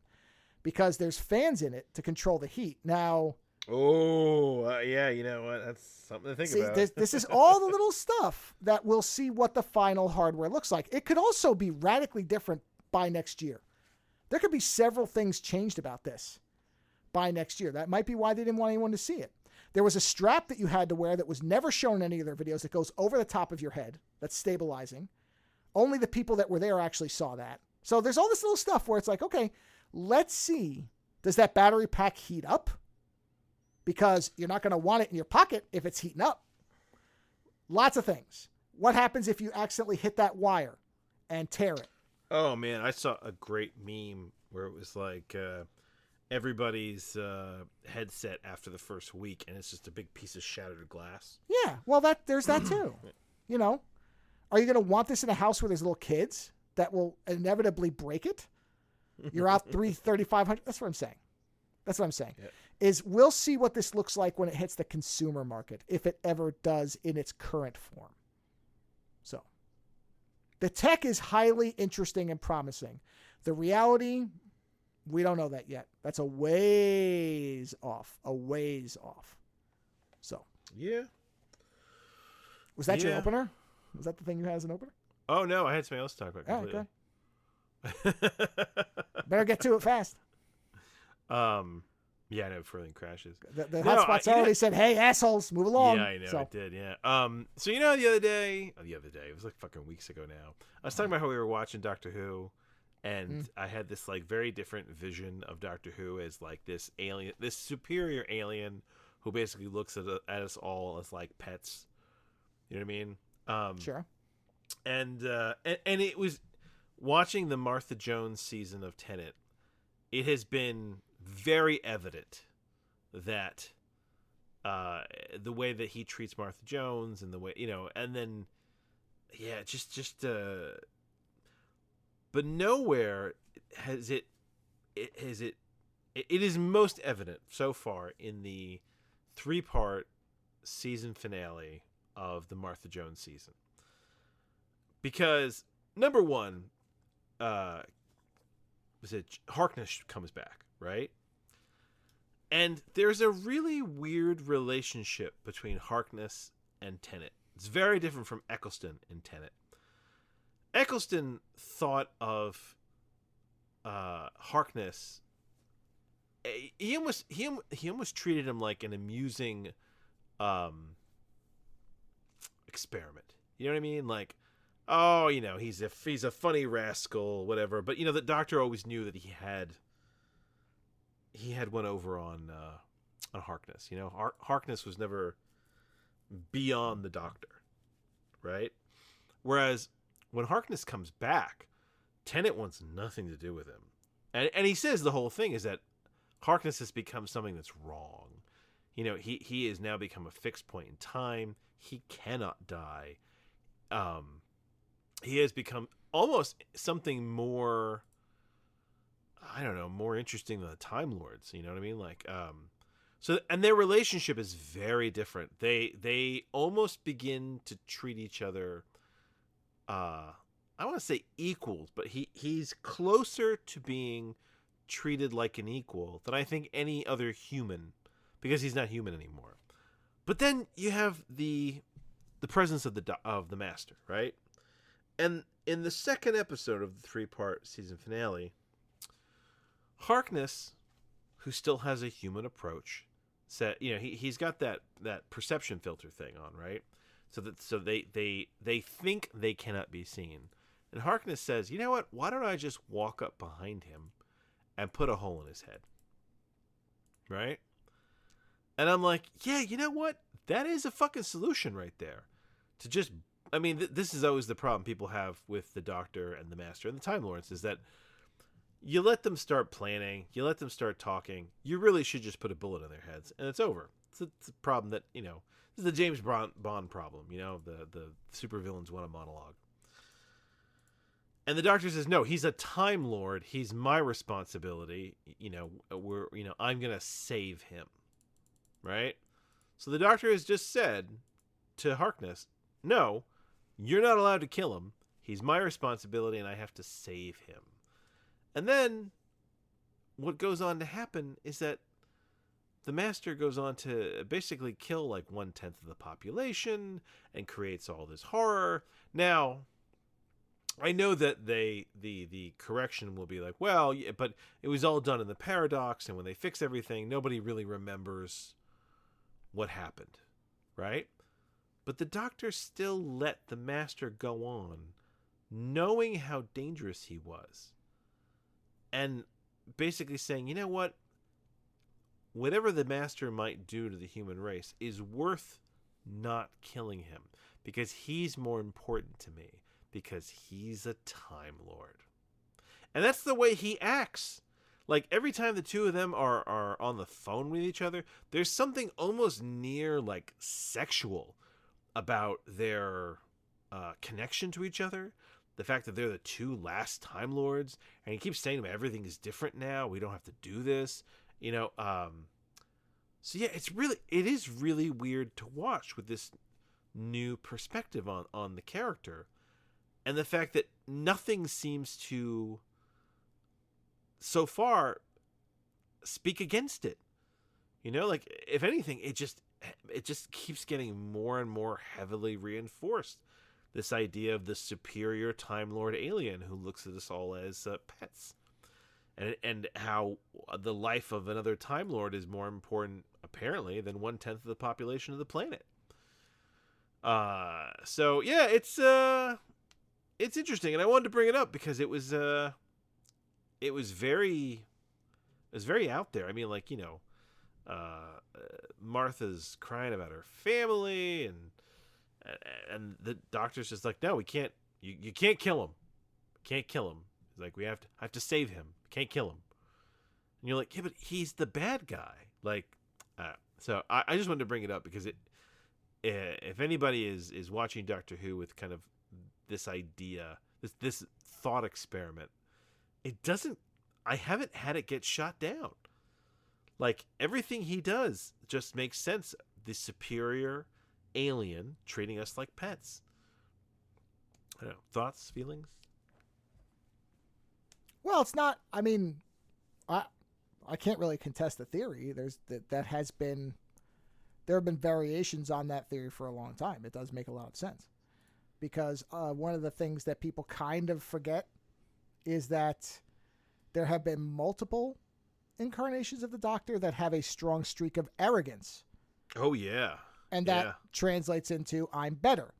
because there's fans in it to control the heat. Now, yeah, you know what? That's something to think about. This is all the little stuff that we'll see what the final hardware looks like. It could also be radically different by next year. There could be several things changed about this by next year. That might be why they didn't want anyone to see it. There was a strap that you had to wear that was never shown in any of their videos that goes over the top of your head. That's stabilizing. Only the people that were there actually saw that. So there's all this little stuff where it's like, okay, let's see. Does that battery pack heat up? Because you're not going to want it in your pocket if it's heating up. Lots of things. What happens if you accidentally hit that wire and tear it? Oh, man, I saw a great meme where it was like everybody's headset after the first week, and it's just a big piece of shattered glass. Yeah, well, there's that too. You know, are you going to want this in a house where there's little kids that will inevitably break it? You're out $3,500. That's what I'm saying. That's what I'm saying. Yeah. Is we'll see what this looks like when it hits the consumer market, if it ever does in its current form. So the tech is highly interesting and promising. The reality, we don't know that yet. That's a ways off. So yeah. Was that your opener? Was that the thing you had as an opener? Oh no, I had something else to talk about completely. Oh, okay. Better get to it fast. Yeah, I know, Furling crashes. The hotspot's already said, hey, assholes, move along. Yeah, I know, it did, yeah. So, you know, the other day, it was like fucking weeks ago now, I was talking about how we were watching Doctor Who, and I had this, like, very different vision of Doctor Who as, like, this alien, this superior alien who basically looks at us all as, like, pets. You know what I mean? Sure. And it was, watching the Martha Jones season of Tenet, it has been very evident that the way that he treats Martha Jones and the way, you know, and then but nowhere it is most evident so far in the 3-part season finale of the Martha Jones season, because number one, Harkness comes back, right? And there's a really weird relationship between Harkness and Tennant. It's very different from Eccleston in Tennant. Eccleston thought of Harkness. He almost treated him like an amusing experiment. You know what I mean? Like oh, he's a funny rascal, whatever. But the Doctor always knew that he had one over on Harkness. Harkness was never beyond the Doctor, right? Whereas when Harkness comes back, Tennant wants nothing to do with him, and he says the whole thing is that Harkness has become something that's wrong. He has now become a fixed point in time. He cannot die. He has become almost something more, I don't know, more interesting than the Time Lords. You know what I mean? And their relationship is very different. They almost begin to treat each other, I want to say equals, but he's closer to being treated like an equal than I think any other human, because he's not human anymore. But then you have the presence of the Master, right? And in the second episode of the 3-part season finale, Harkness, who still has a human approach, said, he's got that perception filter thing on, right? So they think they cannot be seen. And Harkness says, you know what? Why don't I just walk up behind him and put a hole in his head? Right? And I'm like, yeah, you know what? That is a fucking solution right there. To just, this is always the problem people have with the Doctor and the Master and the Time Lords, is that you let them start planning, you let them start talking, you really should just put a bullet in their heads, and it's over. It's a problem that, this is the James Bond problem, the supervillains want a monologue. And the Doctor says, no, he's a Time Lord, he's my responsibility, I'm going to save him. Right? So the Doctor has just said to Harkness, no, you're not allowed to kill him. He's my responsibility and I have to save him. And then what goes on to happen is that the Master goes on to basically kill like 1/10 of the population and creates all this horror. Now, I know that the correction will be like, well, yeah, but it was all done in the paradox, and when they fix everything, nobody really remembers what happened, right? But the Doctor still let the Master go on, knowing how dangerous he was, and basically saying, you know what? Whatever the Master might do to the human race is worth not killing him, because he's more important to me, because he's a Time Lord. And that's the way he acts. Like, every time the two of them are on the phone with each other, there's something almost near, like, sexual about their connection to each other. The fact that they're the two last Time Lords. And he keeps saying to him, everything is different now. We don't have to do this. So, yeah, it is really weird to watch with this new perspective on the character. And the fact that nothing seems to, so far, speak against it. Like, if anything, it just keeps getting more and more heavily reinforced. This idea of the superior Time Lord alien who looks at us all as pets. And how the life of another Time Lord is more important, apparently, than 1/10 of the population of the planet. So, yeah, it's interesting, and I wanted to bring it up because it was very out there. I mean, like, Martha's crying about her family, and the Doctor's just like, no, we can't. You can't kill him. Can't kill him. He's like, I have to save him. Can't kill him. And you're like, yeah, but he's the bad guy. Like, so I just wanted to bring it up because if anybody is watching Doctor Who with kind of this idea, this thought experiment, I haven't had it get shot down. Like, everything he does just makes sense. The superior alien treating us like pets. I don't know. Thoughts, feelings? Well, it's not. I mean, I can't really contest the theory. There have been variations on that theory for a long time. It does make a lot of sense, because one of the things that people kind of forget is that there have been multiple incarnations of the Doctor that have a strong streak of arrogance. Oh yeah, and that translates into I'm better.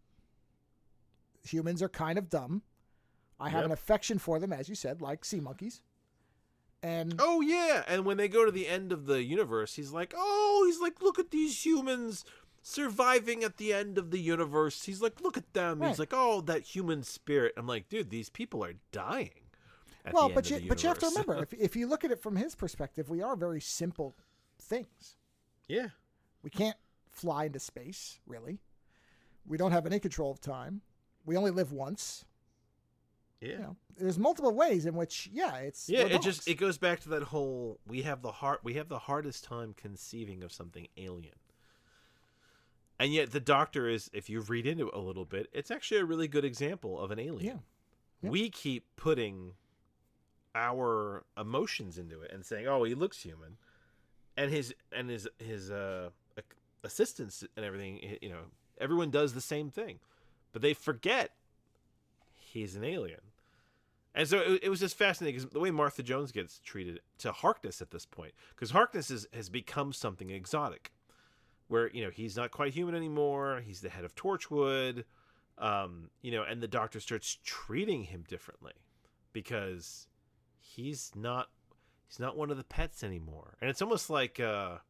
Humans are kind of dumb. I have an affection for them, as you said, like sea monkeys. And oh yeah, and when they go to the end of the universe, he's like, look at these humans surviving at the end of the universe. He's like, look at them. Right. He's like, oh, that human spirit. I'm like, dude, these people are dying. But you have to remember, if you look at it from his perspective, we are very simple things. Yeah. We can't fly into space, really. We don't have any control of time. We only live once. Yeah. You know, there's multiple ways in which, it goes back to that whole we have the hardest time conceiving of something alien. And yet the Doctor is, if you read into it a little bit, it's actually a really good example of an alien. Yeah. We keep putting our emotions into it and saying, "Oh, he looks human," and his assistants and everything. You know, everyone does the same thing, but they forget he's an alien. And so it was just fascinating because the way Martha Jones gets treated to Harkness at this point, because Harkness has become something exotic, where he's not quite human anymore. He's the head of Torchwood, and the Doctor starts treating him differently because he's not one of the pets anymore. And it's almost like the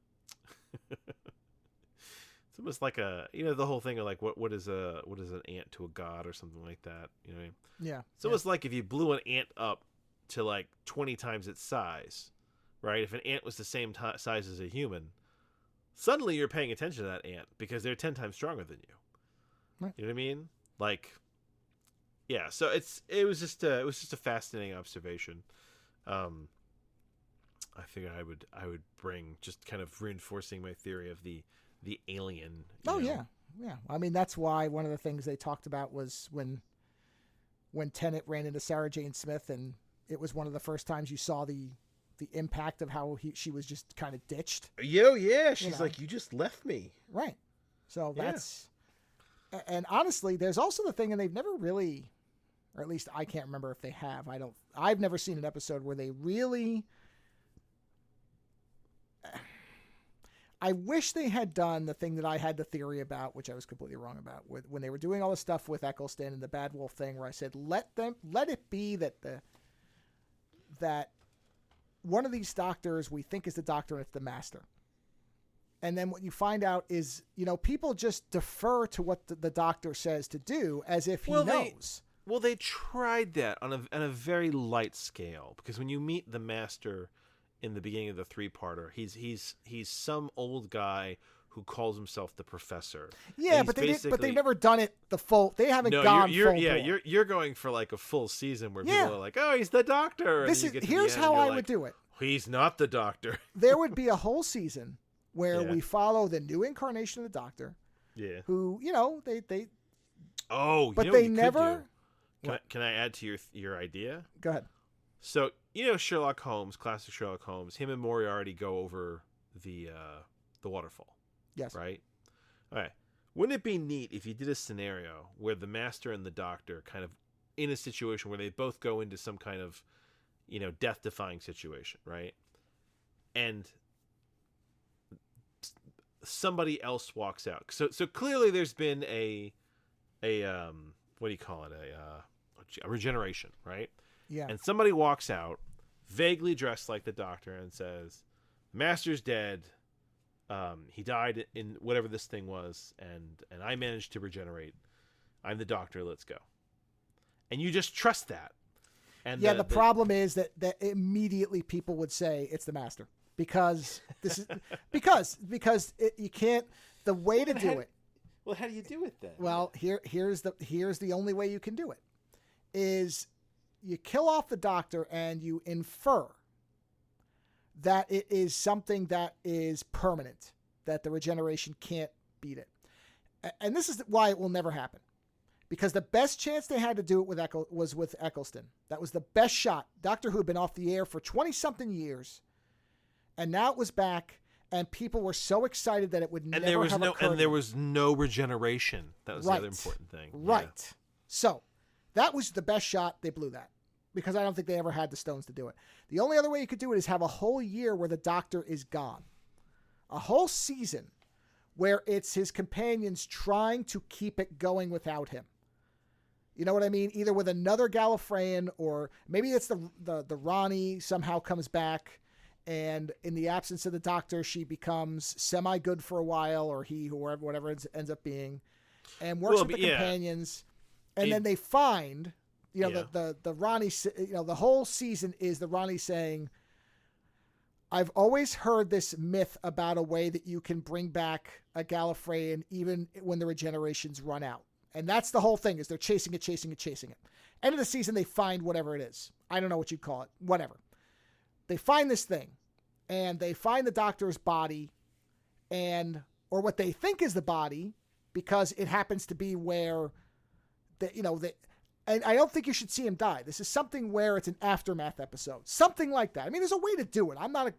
whole thing of like what is an ant to a god or something like that. You know what I mean? Yeah. It's almost like if you blew an ant up to like 20 times its size, right? If an ant was the same size as a human, suddenly you're paying attention to that ant because they're 10 times stronger than you. Right. You know what I mean? Like, yeah. So it was just a fascinating observation. I figured I would bring, just kind of reinforcing my theory of the alien. Yeah. I mean, that's why one of the things they talked about was when Tennant ran into Sarah Jane Smith, and it was one of the first times you saw the impact of how she was just kind of ditched. Yeah. She's like, you just left me. Right. So that's, and honestly, there's also the thing, and they've never really, or at least I can't remember if they have. I've never seen an episode where they really, I wish they had done the thing that I had the theory about, which I was completely wrong about, when they were doing all the stuff with Eccleston and the Bad Wolf thing, where I said, let it be that that one of these doctors we think is the Doctor and it's the Master. And then what you find out is, people just defer to what the Doctor says to do as if he knows. They tried that on a very light scale, because when you meet the Master in the beginning of the 3-parter, he's some old guy who calls himself the Professor. Yeah, but they've never done it the full. They haven't gone full. You're going for like a full season where people are like, "Oh, he's the Doctor." Here's how I would do it. He's not the Doctor. There would be a whole season where we follow the new incarnation of the Doctor. Yeah. Who they. Oh, but they never. Can I add to your idea? Go ahead. So Sherlock Holmes, classic Sherlock Holmes. Him and Moriarty go over the waterfall. Yes. Right? All right. Wouldn't it be neat if you did a scenario where the Master and the Doctor kind of in a situation where they both go into some kind of, death-defying situation, right? And somebody else walks out. So clearly there's been a what do you call it? A regeneration, right? Yeah. And somebody walks out, vaguely dressed like the Doctor, and says, "Master's dead. He died in whatever this thing was, and I managed to regenerate. I'm the Doctor. Let's go." And you just trust that. And the problem is that immediately people would say it's the Master, because this is because you can't. The way to do it. Well, how do you do it then? Well, here's the only way you can do it is you kill off the Doctor and you infer that it is something that is permanent, that the regeneration can't beat it. And this is why it will never happen. Because the best chance they had to do it was with Eccleston. That was the best shot. Doctor Who had been off the air for 20-something years, and now it was back, and people were so excited that it would never have occurred. And there was no regeneration. That was the other important thing. Right. Yeah. So that was the best shot. They blew that, because I don't think they ever had the stones to do it. The only other way you could do it is have a whole year where the Doctor is gone. A whole season where it's his companions trying to keep it going without him. You know what I mean? Either with another Gallifreyan, or maybe it's the Ronnie somehow comes back, and in the absence of the Doctor, she becomes semi-good for a while, or he, whoever, whatever it ends up being, and works with the companions. And then they find, the Ronnie, the whole season is the Ronnie saying, I've always heard this myth about a way that you can bring back a Gallifreyan even when the regenerations run out. And that's the whole thing, is they're chasing it. End of the season, they find whatever it is. I don't know what you'd call it. Whatever. They find this thing, and they find the Doctor's body, or what they think is the body, because it happens to be where, and I don't think you should see him die. This is something where it's an aftermath episode. Something like that. I mean, there's a way to do it. I'm not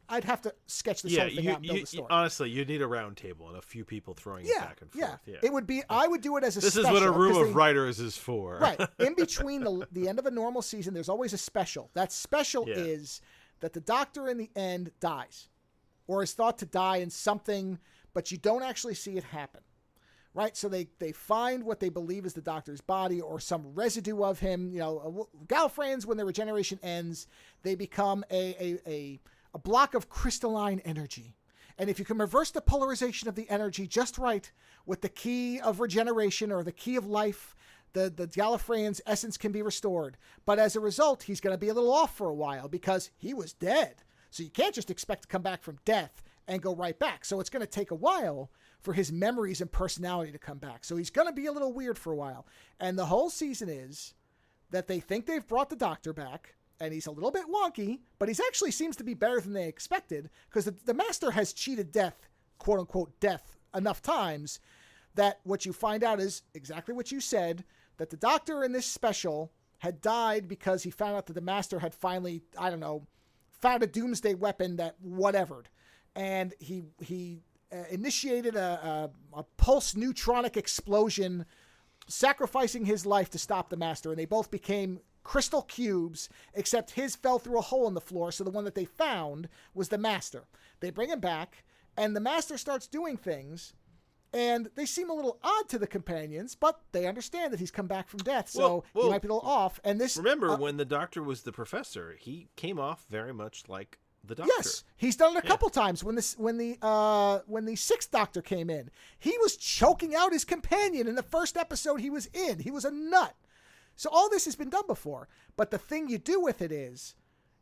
I'd have to sketch this whole thing out and build the story. Honestly, you need a round table and a few people throwing it back and forth. Yeah. It would be, I would do it as a This special. is what a room of writers is for. Right. In between the end of a normal season, there's always a special. That special is that the Doctor in the end dies, or is thought to die in something, but you don't actually see it happen. Right? So they find what they believe is the Doctor's body, or some residue of him. Gallifreyans, when their regeneration ends, they become a block of crystalline energy. And if you can reverse the polarization of the energy just right with the key of regeneration, or the key of life, the Gallifreyan's essence can be restored. But as a result, he's going to be a little off for a while because he was dead. So you can't just expect to come back from death and go right back. So it's going to take a while for his memories and personality to come back. So he's going to be a little weird for a while. And the whole season is that they think they've brought the Doctor back, and he's a little bit wonky, but he actually seems to be better than they expected, because the Master has cheated death, quote unquote death, enough times that what you find out is exactly what you said, that the Doctor in this special had died because he found out that the Master had finally, found a doomsday weapon that whatevered. And he initiated a pulse neutronic explosion, sacrificing his life to stop the Master, and they both became crystal cubes, except his fell through a hole in the floor, so the one that they found was the Master. They bring him back, and the Master starts doing things, and they seem a little odd to the companions, but they understand that he's come back from death, so he might be a little off. And this, remember, when the Doctor was the Professor, he came off very much like the Doctor. Yes, he's done it a couple times. When the Sixth Doctor came in, he was choking out his companion in the first episode he was in. He was a nut. So all this has been done before. But the thing you do with it is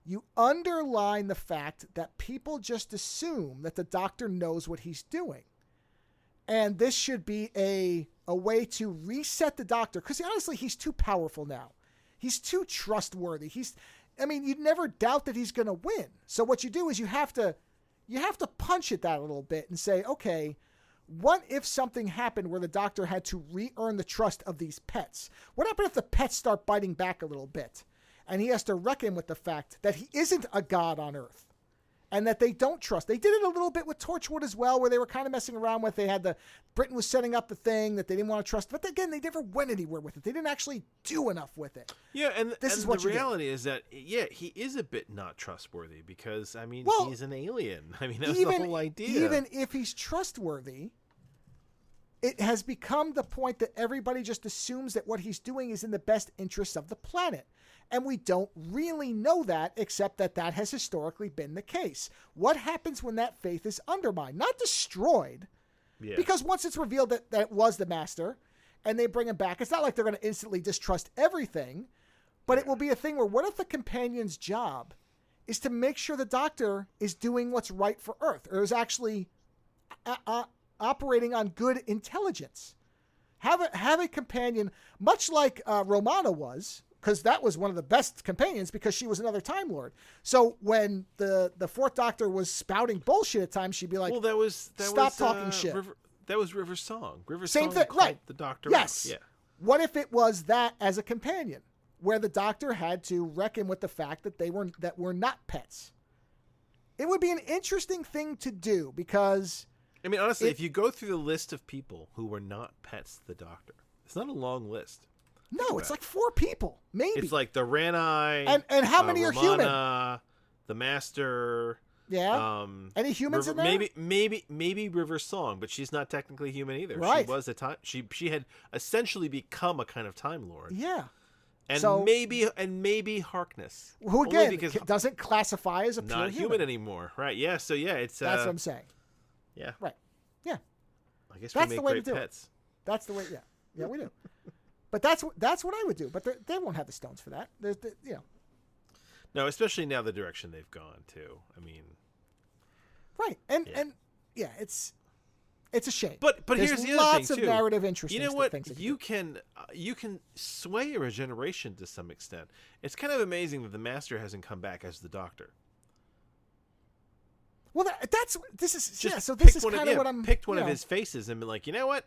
you underline the fact that people just assume that the Doctor knows what he's doing. And this should be a way to reset the Doctor. Because honestly, he's too powerful now. He's too trustworthy. You'd never doubt that he's going to win. So what you do is you have to punch at that a little bit and say, okay, what if something happened where the Doctor had to re-earn the trust of these pets? What happened if the pets start biting back a little bit? And he has to reckon with the fact that he isn't a god on Earth. And that they don't trust. They did it a little bit with Torchwood as well, where they were kind of messing around with. Britain was setting up the thing that they didn't want to trust. But again, they never went anywhere with it. They didn't actually do enough with it. Yeah, and the reality is that, he is a bit not trustworthy because, he's an alien. That's the whole idea. Even if he's trustworthy, it has become the point that everybody just assumes that what he's doing is in the best interests of the planet. And we don't really know that, except that has historically been the case. What happens when that faith is undermined? Not destroyed. Yeah. Because once it's revealed that it was the Master, and they bring him back, it's not like they're going to instantly distrust everything, but it will be a thing where what if the companion's job is to make sure the Doctor is doing what's right for Earth, or is actually operating on good intelligence? Have a companion, much like Romana was, because that was one of the best companions because she was another Time Lord. So when the Fourth Doctor was spouting bullshit at times, she'd be like, stop talking shit. That was River's song. Same thing, right? The Doctor. Yes. Out. Yeah. What if it was that as a companion, where the Doctor had to reckon with the fact that that were not pets? It would be an interesting thing to do because, honestly, if you go through the list of people who were not pets to the Doctor, it's not a long list. No, it's like 4 people, maybe. It's like the Rani, and how many are human? The Master, Yeah. Any humans River, in there? maybe River Song, but she's not technically human either. Right. She was a time. She had essentially become a kind of Time Lord. Yeah. And so, maybe Harkness, who again doesn't classify as a pure not human anymore, right? Yeah. So yeah, it's that's what I'm saying. Yeah. Right. Yeah. I guess that's we the make way great to do pets. It. That's the way. Yeah. Yeah, we do. But that's what I would do. But they won't have the stones for that. No, especially now the direction they've gone too. I mean. Right. And yeah, it's a shame. But There's here's the other lots thing of too. narrative interest. You know what? Things You can sway a regeneration to some extent. It's kind of amazing that the Master hasn't come back as the Doctor. Well, this is Just So this is kind of what I'm picked one of his faces and been like, you know what?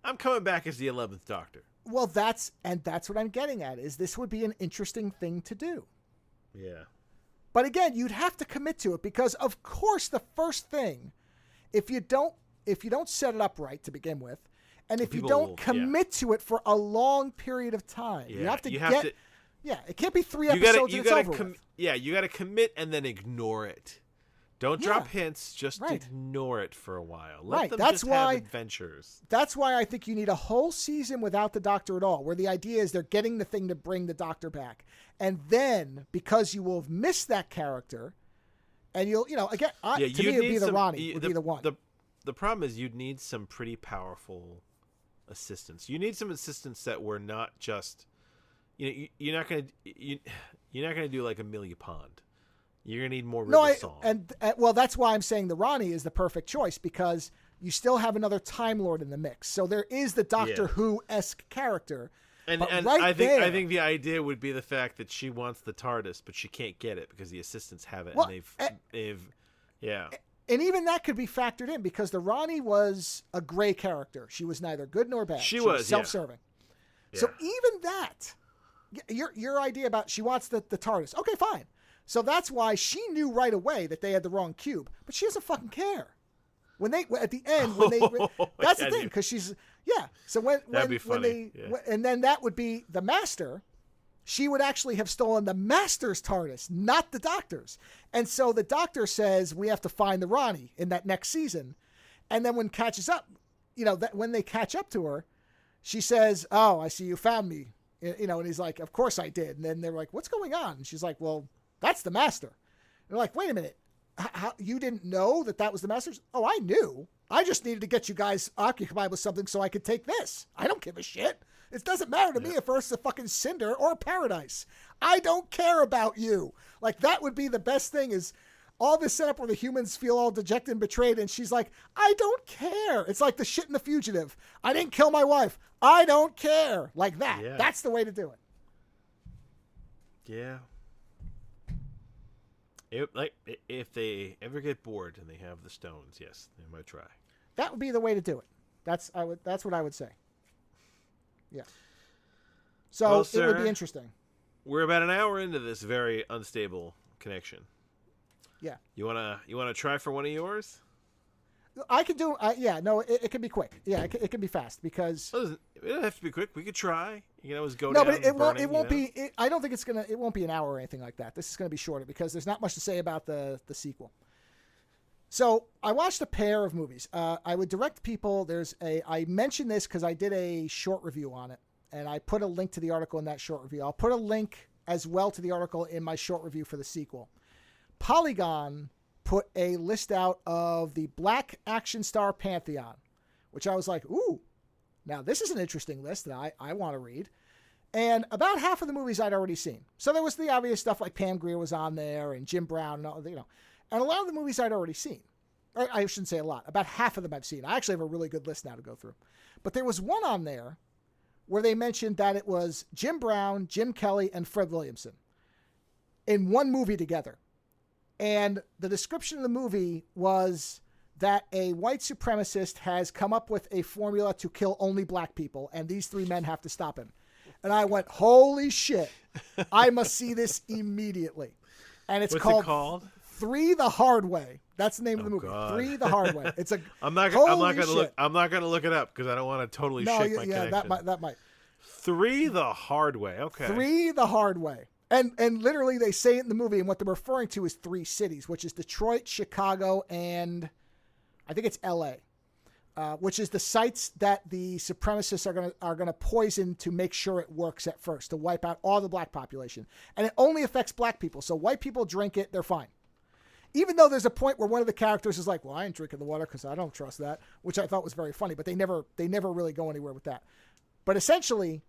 I'm coming back as the 11th Doctor. Well, that's what I'm getting at. Is this would be an interesting thing to do? Yeah. But again, you'd have to commit to it because, of course, the first thing, if you don't set it up right to begin with, and if you don't commit to it for a long period of time, you have to Yeah, it can't be 3 episodes and it's over with. Yeah, you got to commit and then ignore it. Don't drop hints. Just ignore it for a while. Let them just have adventures. That's why I think you need a whole season without the Doctor at all, where the idea is they're getting the thing to bring the Doctor back. And then, because you will have missed that character, and to me, it would be the Ronnie, would be the one. The problem is you'd need some pretty powerful assistants. You need some assistants that were not just, you're not gonna do like Amelia Pond. You're gonna need more River Song. And well, that's why I'm saying the Ronnie is the perfect choice, because you still have another Time Lord in the mix. So there is the Doctor Who-esque character. And I think the idea would be the fact that she wants the TARDIS, but she can't get it because the assistants have it, and they've. And even that could be factored in, because the Ronnie was a gray character. She was neither good nor bad. She was self-serving. Yeah. So even that, your idea about she wants the TARDIS, okay, fine. So that's why she knew right away that they had the wrong cube, but she doesn't fucking care. When they at the end, that's the thing, because she's So when and then that would be the Master. She would actually have stolen the Master's TARDIS, not the Doctor's. And so the Doctor says we have to find the Ronnie in that next season, and then when when they catch up to her, she says, "Oh, I see you found me," and he's like, "Of course I did." And then they're like, "What's going on?" And she's like, "Well, that's the Master." And they're like, "Wait a minute. How, you didn't know that was the Master?" "Oh, I knew. I just needed to get you guys occupied with something so I could take this. I don't give a shit. It doesn't matter to me if Earth's a fucking cinder or a paradise. I don't care about you." Like, that would be the best thing, is all this setup where the humans feel all dejected and betrayed, and she's like, "I don't care." It's like the shit in The Fugitive. "I didn't kill my wife. I don't care." Like that. Yeah. That's the way to do it. Yeah. If they ever get bored and they have the stones, yes, they might try. That would be the way to do it. That's what I would say. Yeah. So it would be interesting. We're about an hour into this very unstable connection. Yeah. You wanna try for one of yours? I could do. It can be quick. Yeah, it can be fast, because it doesn't have to be quick. We could try. You can always go. No, down but it won't. It won't be. I don't think it won't be an hour or anything like that. This is going to be shorter, because there's not much to say about the sequel. So I watched a pair of movies. I would direct people. I mentioned this because I did a short review on it, and I put a link to the article in that short review. I'll put a link as well to the article in my short review for the sequel. Polygon put a list out of the Black Action Star Pantheon, which I was like, ooh, now this is an interesting list that I want to read. And about half of the movies I'd already seen. So there was the obvious stuff, like Pam Grier was on there and Jim Brown and all, and a lot of the movies I'd already seen. Or I shouldn't say a lot. About half of them I've seen. I actually have a really good list now to go through. But there was one on there where they mentioned that it was Jim Brown, Jim Kelly, and Fred Williamson in one movie together. And the description of the movie was that a white supremacist has come up with a formula to kill only black people, and these three men have to stop him. And I went, holy shit, I must see this immediately. And it's called 3 the Hard Way. That's the name of the movie. God. 3 the Hard Way. It's a I'm not gonna look it up because I don't want to totally shake my connection. that might. 3 the Hard Way. Okay. 3 the Hard Way. And literally they say it in the movie, and what they're referring to is 3 cities, which is Detroit, Chicago, and I think it's LA, which is the sites that the supremacists are gonna poison to make sure it works at first, to wipe out all the black population. And it only affects black people. So white people drink it, they're fine. Even though there's a point where one of the characters is like, well, I ain't drinking the water because I don't trust that, which I thought was very funny, but they never really go anywhere with that. But essentially,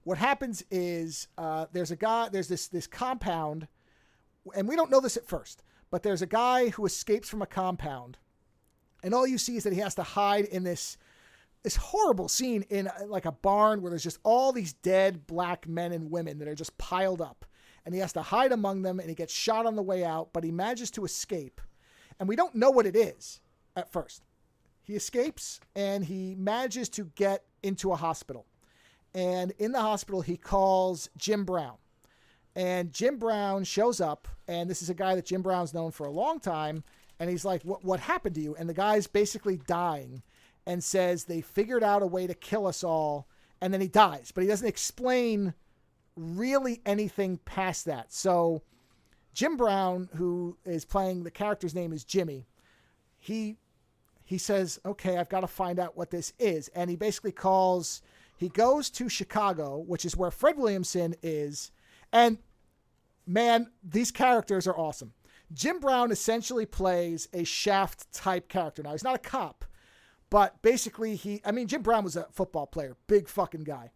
what happens is there's this compound, and we don't know this at first, but there's a guy who escapes from a compound, and all you see is that he has to hide in this horrible scene in like a barn where there's just all these dead black men and women that are just piled up. And he has to hide among them, and he gets shot on the way out, but he manages to escape. And we don't know what it is at first. He escapes, and he manages to get into a hospital. And in the hospital, he calls Jim Brown. And Jim Brown shows up, and this is a guy that Jim Brown's known for a long time. And he's like, what happened to you? And the guy's basically dying and says they figured out a way to kill us all. And then he dies, but he doesn't explain really anything past that. So Jim Brown, who is playing, the character's name is Jimmy, he says, okay, I've got to find out what this is. And he basically he goes to Chicago, which is where Fred Williamson is. And man, these characters are awesome. Jim Brown essentially plays a Shaft type character. Now, he's not a cop, but basically Jim Brown was a football player, big fucking guy.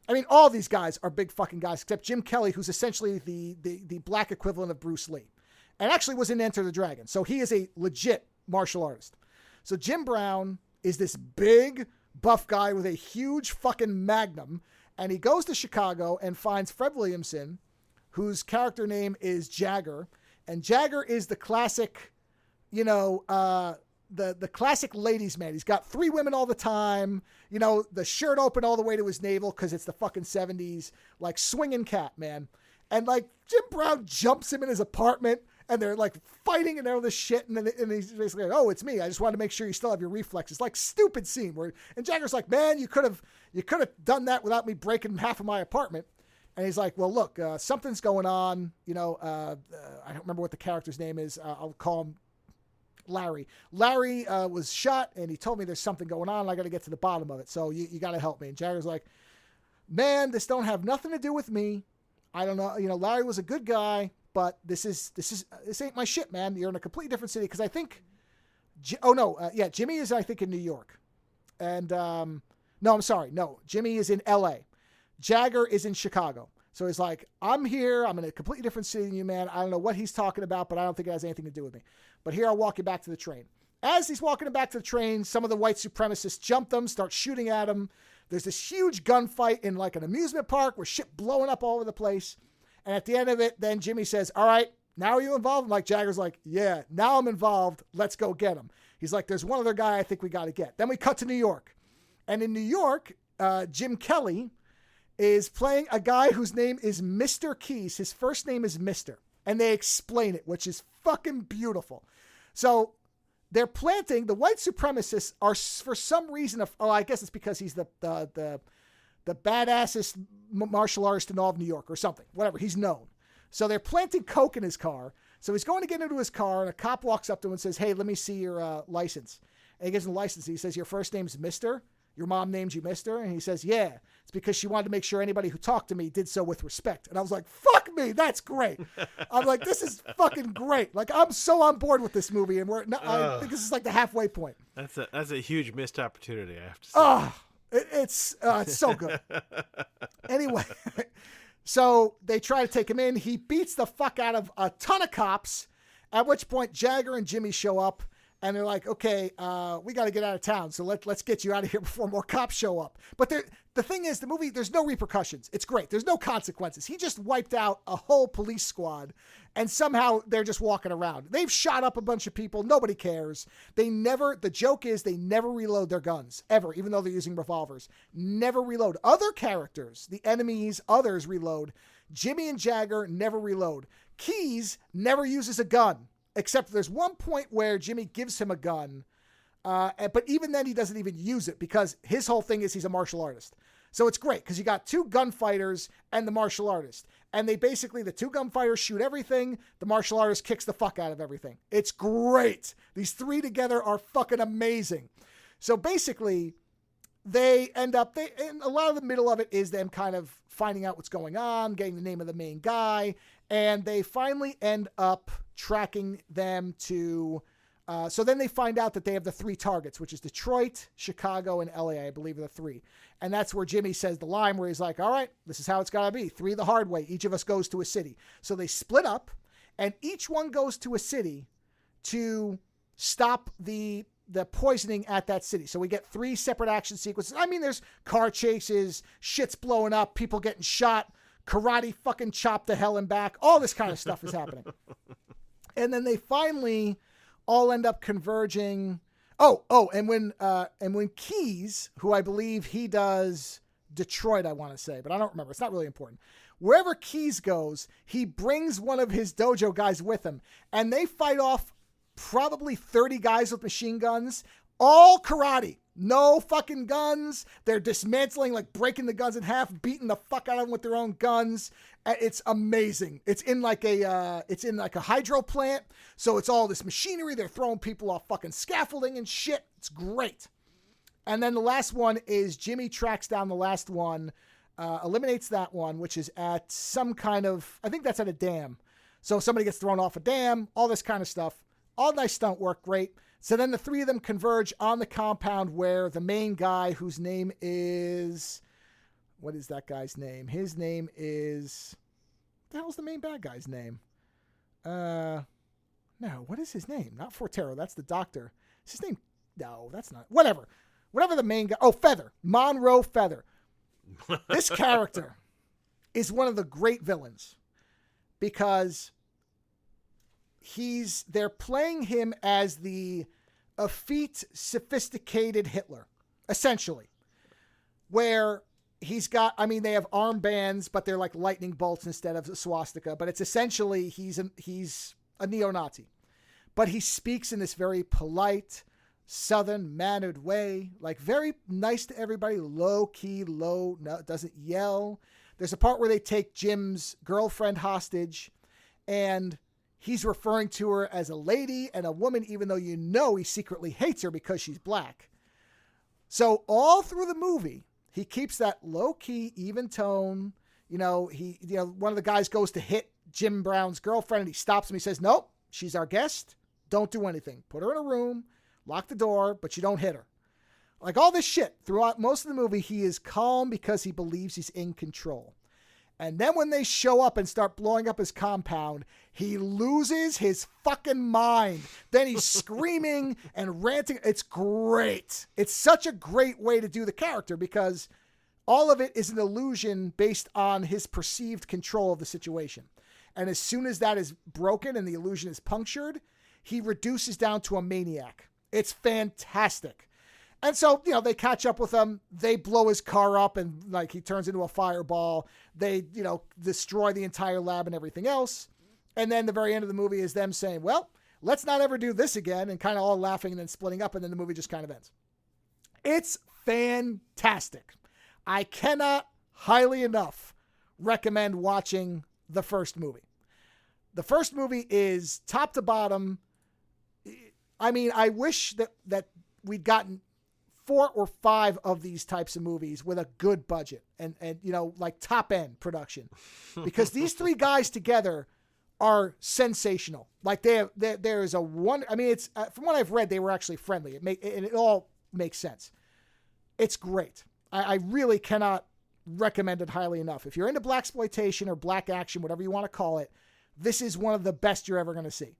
I mean, all these guys are big fucking guys, except Jim Kelly, who's essentially the black equivalent of Bruce Lee, and actually was in Enter the Dragon. So he is a legit martial artist. So Jim Brown is this big, buff guy with a huge fucking magnum, and he goes to Chicago and finds Fred Williamson, whose character name is Jagger, and Jagger is the classic, the classic ladies' man. He's got 3 women all the time, the shirt open all the way to his navel because it's the fucking 70s, like swinging cat, man. And like Jim Brown jumps him in his apartment, and they're like fighting and all this shit. And he's basically like, oh, it's me. I just wanted to make sure you still have your reflexes. Like stupid scene and Jagger's like, man, you could have done that without me breaking half of my apartment. And he's like, well, look, something's going on. I don't remember what the character's name is. I'll call him Larry. Larry was shot, and he told me there's something going on, and I got to get to the bottom of it. So you got to help me. And Jagger's like, man, this don't have nothing to do with me. I don't know. Larry was a good guy, but this ain't my shit, man. You're in a completely different city. Because I think, Jimmy is, I think, in New York. And, no, I'm sorry. No, Jimmy is in LA. Jagger is in Chicago. So he's like, I'm here. I'm in a completely different city than you, man. I don't know what he's talking about, but I don't think it has anything to do with me. But here, I'll walk you back to the train. As he's walking him back to the train, some of the white supremacists jump them, start shooting at him. There's this huge gunfight in like an amusement park with shit blowing up all over the place. And at the end of it, then Jimmy says, all right, now are you involved? And like Jagger's like, yeah, now I'm involved. Let's go get him. He's like, there's one other guy I think we got to get. Then we cut to New York. And in New York, Jim Kelly is playing a guy whose name is Mr. Keys. His first name is Mr. And they explain it, which is fucking beautiful. So they're planting, the white supremacists are for some reason, I guess it's because he's the badassest martial artist in all of New York or something, whatever, he's known. So they're planting coke in his car. So he's going to get into his car, and a cop walks up to him and says, hey, let me see your license. And he gives him the license. He says, your first name's Mr.? Your mom named you Mister? And he says, yeah, it's because she wanted to make sure anybody who talked to me did so with respect. And I was like, fuck me, that's great. I'm like, this is fucking great. Like, I'm so on board with this movie, and I think this is like the halfway point. That's a huge missed opportunity, I have to say. It's so good. Anyway, so they try to take him in. He beats the fuck out of a ton of cops, at which point Jagger and Jimmy show up. And they're like, okay, we got to get out of town. So let's get you out of here before more cops show up. But the thing is, the movie, there's no repercussions. It's great. There's no consequences. He just wiped out a whole police squad, and somehow they're just walking around. They've shot up a bunch of people. Nobody cares. The joke is they never reload their guns, ever, even though they're using revolvers. Never reload. Other characters, the enemies, others reload. Jimmy and Jagger never reload. Keys never uses a gun. Except there's one point where Jimmy gives him a gun, but even then he doesn't even use it because his whole thing is he's a martial artist. So it's great because you got two gunfighters and the martial artist. And they basically, the two gunfighters shoot everything. The martial artist kicks the fuck out of everything. It's great. These three together are fucking amazing. So basically, they end up, and a lot of the middle of it is them kind of finding out what's going on, getting the name of the main guy. And they finally end up tracking them to, so then they find out that they have the three targets, which is Detroit, Chicago, and LA, I believe are the three. And that's where Jimmy says the line where he's like, all right, this is how it's got to be. Three the hard way. Each of us goes to a city. So they split up, and each one goes to a city to stop the poisoning at that city. So we get three separate action sequences. I mean, there's car chases, shit's blowing up, people getting shot, karate fucking chop the hell and back. All this kind of stuff is happening. And then they finally all end up converging. And when Keys, who I believe he does Detroit, I want to say, but I don't remember. It's not really important. Wherever Keys goes, he brings one of his dojo guys with him, and they fight off probably 30 guys with machine guns, all karate. No fucking guns. They're dismantling, like breaking the guns in half, beating the fuck out of them with their own guns. It's amazing. It's in like a hydro plant. So it's all this machinery. They're throwing people off fucking scaffolding and shit. It's great. And then the last one is Jimmy tracks down the last one, eliminates that one, which is at some kind of, I think that's at a dam. So somebody gets thrown off a dam, all this kind of stuff. All nice stunt work, great. So then the three of them converge on the compound where the main guy, whose name is, what is that guy's name? His name is, what the hell's the main bad guy's name? No, what is his name? Not Fortero, that's the doctor. Is his name? No, that's not. Whatever the main guy, Feather. Monroe Feather. This character is one of the great villains because they're playing him as the effete, sophisticated Hitler, essentially, where he's got, I mean, they have armbands, but they're like lightning bolts instead of a swastika, but it's essentially, he's a neo-Nazi, but he speaks in this very polite, southern mannered way, like very nice to everybody, low key, no, doesn't yell. There's a part where they take Jim's girlfriend hostage, and he's referring to her as a lady and a woman, even though you know he secretly hates her because she's black. So all through the movie, he keeps that low-key, even tone. One of the guys goes to hit Jim Brown's girlfriend, and he stops him. He says, nope, she's our guest. Don't do anything. Put her in a room, lock the door, but you don't hit her. Like all this shit, throughout most of the movie, he is calm because he believes he's in control. And then when they show up and start blowing up his compound, he loses his fucking mind. Then he's screaming and ranting. It's great. It's such a great way to do the character because all of it is an illusion based on his perceived control of the situation. And as soon as that is broken and the illusion is punctured, he reduces down to a maniac. It's fantastic. And so, they catch up with him. They blow his car up and like he turns into a fireball. They, destroy the entire lab and everything else. And then the very end of the movie is them saying, well, let's not ever do this again, and kind of all laughing and then splitting up. And then the movie just kind of ends. It's fantastic. I cannot highly enough recommend watching the first movie. The first movie is top to bottom. I mean, I wish that we'd gotten 4 or 5 of these types of movies with a good budget and like top end production, because these three guys together are sensational. Like there is a one. I mean, it's from what I've read, they were actually friendly. It all makes sense. It's great. I really cannot recommend it highly enough. If you're into blaxploitation or black action, whatever you want to call it, this is one of the best you're ever going to see,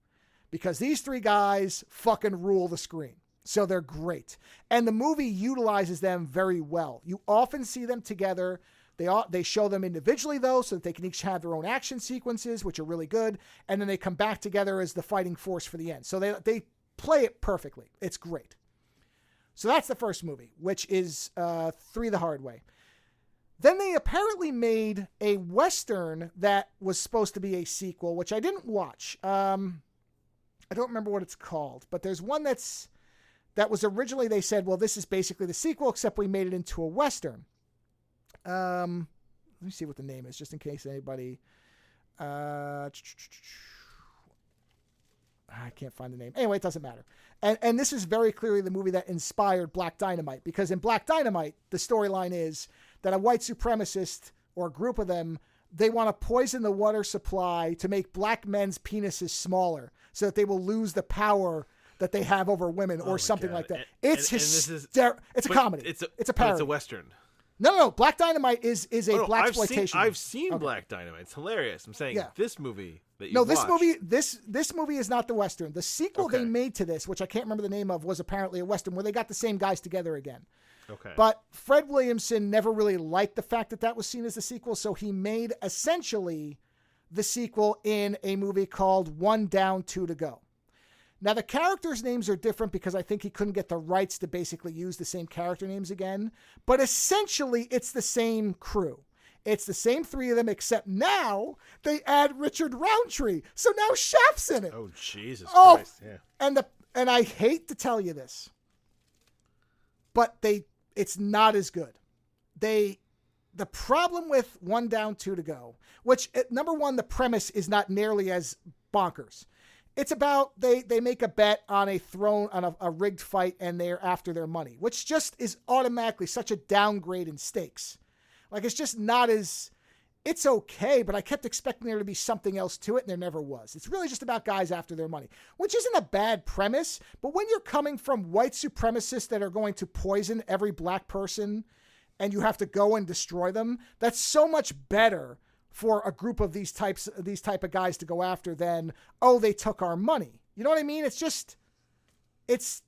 because these three guys fucking rule the screen. So they're great. And the movie utilizes them very well. You often see them together. They show them individually, though, so that they can each have their own action sequences, which are really good. And then they come back together as the fighting force for the end. So they play it perfectly. It's great. So that's the first movie, which is 3 the Hard Way. Then they apparently made a Western that was supposed to be a sequel, which I didn't watch. I don't remember what it's called, but there's one that was originally, they said, well, this is basically the sequel, except we made it into a Western. Let me see what the name is, just in case anybody. I can't find the name. Anyway, it doesn't matter. And this is very clearly the movie that inspired Black Dynamite, because in Black Dynamite, the storyline is that a white supremacist, or a group of them, they want to poison the water supply to make black men's penises smaller so that they will lose the power that they have over women, or something like that. It's hysterical. It's a comedy. It's a parody. It's a Western. No. Black Dynamite is a black exploitation. I've seen Black Dynamite. It's hilarious. I'm saying this movie that you this movie is not the Western. The sequel they made to this, which I can't remember the name of, was apparently a Western where they got the same guys together again. Okay. But Fred Williamson never really liked the fact that was seen as the sequel, so he made essentially the sequel in a movie called One Down, Two to Go. Now, the characters' names are different because I think he couldn't get the rights to basically use the same character names again. But essentially, it's the same crew. It's the same three of them, except now they add Richard Roundtree. So now Chef's in it. Oh, Jesus Christ. Yeah. And I hate to tell you this, but it's not as good. The problem with One Down, Two to Go, which, number one, the premise is not nearly as bonkers. It's about they make a bet on a rigged fight, and they're after their money, which just is automatically such a downgrade in stakes. Like, it's just not as, it's okay, but I kept expecting there to be something else to it, and there never was. It's really just about guys after their money, which isn't a bad premise, but when you're coming from white supremacists that are going to poison every black person and you have to go and destroy them, that's so much better for a group of these type of guys to go after than, oh, they took our money. You know what I mean? It's just, it's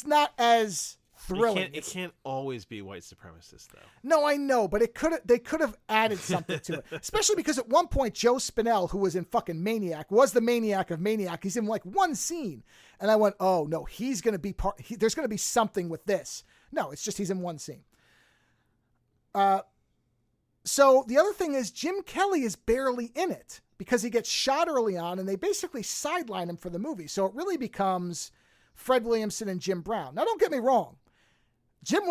not as thrilling. It can't always be white supremacists, though. No, I know, but they could have added something to it. Especially because at one point, Joe Spinell, who was in fucking Maniac, was the Maniac of Maniac. He's in like one scene. And I went, oh no, he's going to be there's going to be something with this. No, it's just he's in one scene. So the other thing is Jim Kelly is barely in it because he gets shot early on and they basically sideline him for the movie. So it really becomes Fred Williamson and Jim Brown. Now, don't get me wrong. Jim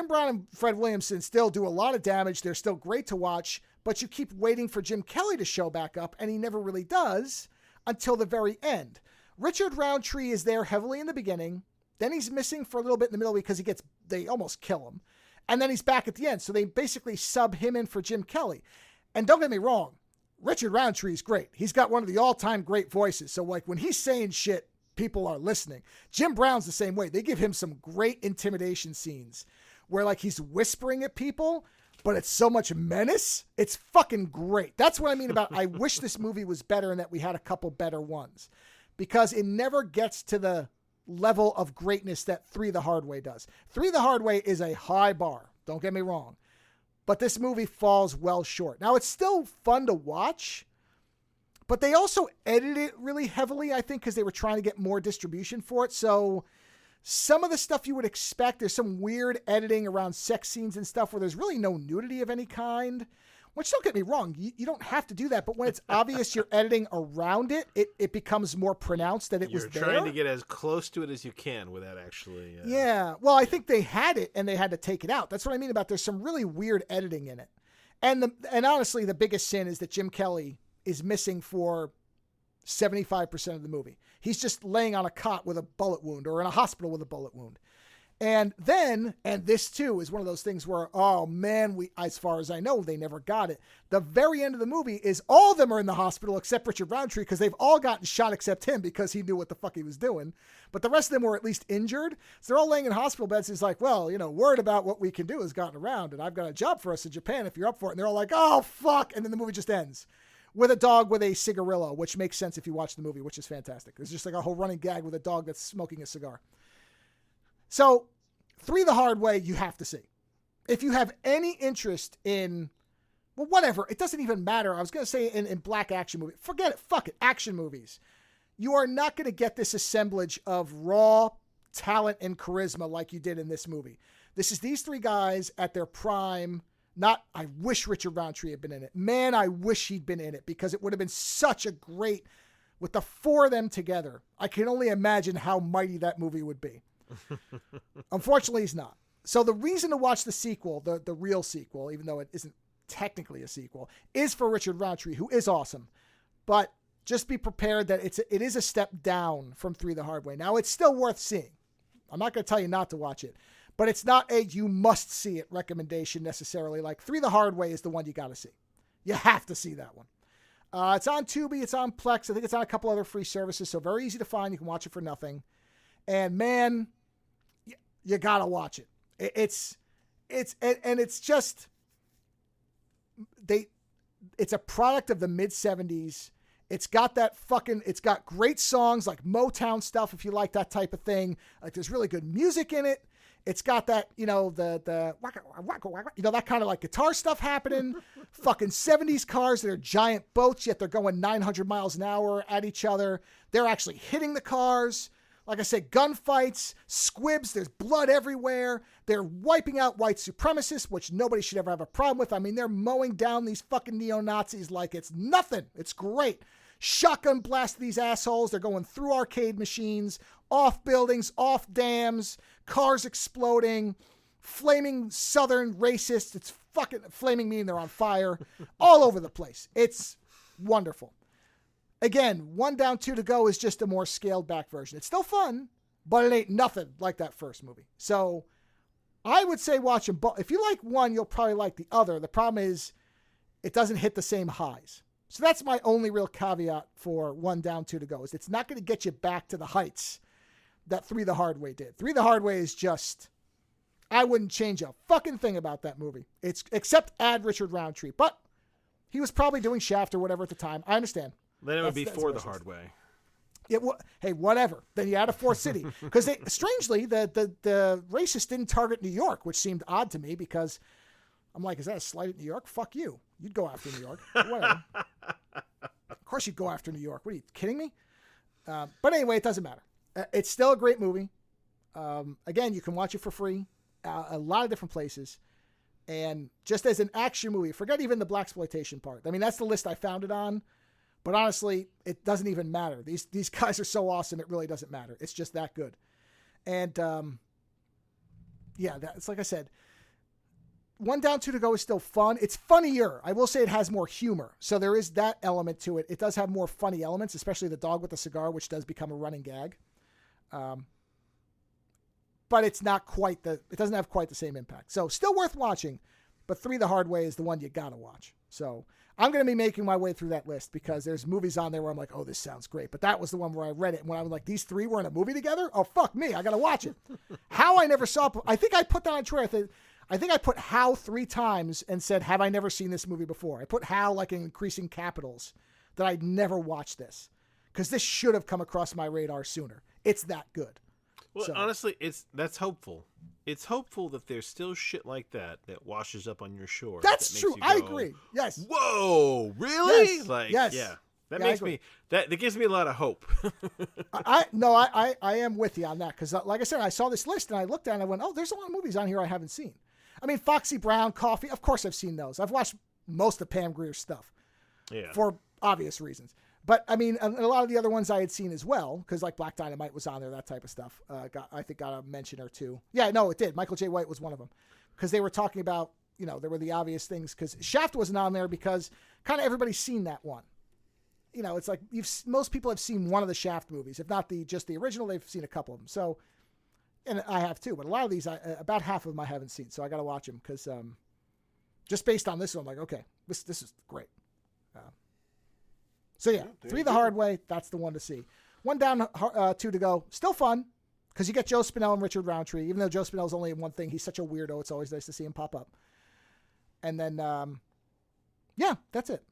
Brown and Fred Williamson still do a lot of damage. They're still great to watch, but you keep waiting for Jim Kelly to show back up, and he never really does until the very end. Richard Roundtree is there heavily in the beginning. Then he's missing for a little bit in the middle because they almost kill him. And then he's back at the end. So they basically sub him in for Jim Kelly. And don't get me wrong, Richard Roundtree is great. He's got one of the all-time great voices. So like when he's saying shit, people are listening. Jim Brown's the same way. They give him some great intimidation scenes where like he's whispering at people, but it's so much menace. It's fucking great. That's what I mean about I wish this movie was better and that we had a couple better ones, because it never gets to the level of greatness that Three the Hard Way does. Three the Hard Way is a high bar. Don't get me wrong. But this movie falls well short. Now, it's still fun to watch, but they also edited it really heavily, I think, because they were trying to get more distribution for it. So some of the stuff you would expect, there's some weird editing around sex scenes and stuff where there's really no nudity of any kind. Which, don't get me wrong, you don't have to do that, but when it's obvious you're editing around it, it becomes more pronounced that it was there. You're trying to get as close to it as you can without actually... Yeah, well, I think they had it, and they had to take it out. That's what I mean about there's some really weird editing in it. And honestly, the biggest sin is that Jim Kelly is missing for 75% of the movie. He's just laying on a cot with a bullet wound, or in a hospital with a bullet wound. And this too is one of those things where, oh man, as far as I know, they never got it. The very end of the movie is all of them are in the hospital except Richard Roundtree, because they've all gotten shot except him because he knew what the fuck he was doing. But the rest of them were at least injured. So they're all laying in hospital beds. He's like, well, word about what we can do has gotten around, and I've got a job for us in Japan if you're up for it. And they're all like, oh fuck. And then the movie just ends with a dog with a cigarillo, which makes sense if you watch the movie, which is fantastic. It's just like a whole running gag with a dog that's smoking a cigar. So, Three the Hard Way, you have to see. If you have any interest in, well, whatever, it doesn't even matter. I was going to say in black action movies. Forget it. Fuck it. Action movies. You are not going to get this assemblage of raw talent and charisma like you did in this movie. This is these three guys at their prime. I wish Richard Roundtree had been in it. Man, I wish he'd been in it, because it would have been such a great, with the four of them together. I can only imagine how mighty that movie would be. Unfortunately, he's not. So the reason to watch the sequel, the real sequel, even though it isn't technically a sequel, is for Richard Roundtree, who is awesome. But just be prepared that it is a step down from 3 the Hard Way. Now, it's still worth seeing. I'm not going to tell you not to watch it, but it's not a you must see it recommendation necessarily. Like 3 the Hard Way is the one you got to see. You have to see that one. It's on Tubi. It's on Plex. I think it's on a couple other free services, so very easy to find. You can watch it for nothing. And man, you got to watch it. It's just, it's a product of the mid 70s. It's got it's got great songs like Motown stuff. If you like that type of thing, like there's really good music in it. It's got that, the that kind of like guitar stuff happening. Fucking 70s cars that are giant boats, yet they're going 900 miles an hour at each other. They're actually hitting the cars. Like I said, gunfights, squibs, there's blood everywhere. They're wiping out white supremacists, which nobody should ever have a problem with. I mean, they're mowing down these fucking neo-Nazis like it's nothing. It's great. Shotgun blast these assholes. They're going through arcade machines, off buildings, off dams, cars exploding, flaming Southern racists. It's fucking flaming meaning they're on fire all over the place. It's wonderful. Again, 1 Down, 2 to Go is just a more scaled back version. It's still fun, but it ain't nothing like that first movie. So I would say watch them both. If you like one, you'll probably like the other. The problem is it doesn't hit the same highs. So that's my only real caveat for 1 Down, 2 to Go is it's not going to get you back to the heights that 3 the Hard Way did. 3 the Hard Way is just, I wouldn't change a fucking thing about that movie. It's except add Richard Roundtree. But he was probably doing Shaft or whatever at the time. I understand. Then it would be 4 the Hard Way. Hey, whatever. Then you add a fourth city. Because strangely, the racists didn't target New York, which seemed odd to me because I'm like, is that a slight at New York? Fuck you. You'd go after New York. Whatever. Of course you'd go after New York. What are you kidding me? But anyway, it doesn't matter. It's still a great movie. Again, you can watch it for free. A lot of different places. And just as an action movie, forget even the blaxploitation part. I mean, that's the list I found it on. But honestly, it doesn't even matter. These guys are so awesome, it really doesn't matter. It's just that good. And, it's like I said, 1 Down, 2 to Go is still fun. It's funnier. I will say it has more humor. So there is that element to it. It does have more funny elements, especially the dog with the cigar, which does become a running gag. But it's not quite it doesn't have quite the same impact. So still worth watching, but 3 the Hard Way is the one you got to watch. So I'm going to be making my way through that list because there's movies on there where I'm like, oh, this sounds great. But that was the one where I read it. And when I was like, these 3 were in a movie together? Oh, fuck me. I got to watch it. How I never saw, I think I put that on Twitter. I think I put how 3 times and said, have I never seen this movie before? I put how like in increasing capitals that I'd never watched this because this should have come across my radar sooner. It's that good. Well, honestly, that's hopeful. It's hopeful that there's still shit like that washes up on your shore. That's true. I agree. Yes. Whoa, really? Yes. Yes. Yeah. That makes me that gives me a lot of hope. I am with you on that because, like I said, I saw this list and I looked at it and I went, oh, there's a lot of movies on here I haven't seen. I mean, Foxy Brown, Coffee. Of course, I've seen those. I've watched most of Pam Grier's stuff, for obvious reasons. But I mean, a lot of the other ones I had seen as well, because like Black Dynamite was on there, that type of stuff. I think got a mention or two. Yeah, no, it did. Michael J. White was one of them, because they were talking about, there were the obvious things. Because Shaft wasn't on there because kind of everybody's seen that one. It's like most people have seen one of the Shaft movies, if not just the original. They've seen a couple of them. So, and I have too. But a lot of these, about half of them I haven't seen. So I got to watch them because just based on this one, I'm like, okay, this is great. So yeah, 3 the Hard Way, that's the one to see. 1 Down, 2 to Go, still fun, because you get Joe Spinell and Richard Roundtree. Even though Joe Spinell's only in one thing, he's such a weirdo, it's always nice to see him pop up. And then, that's it.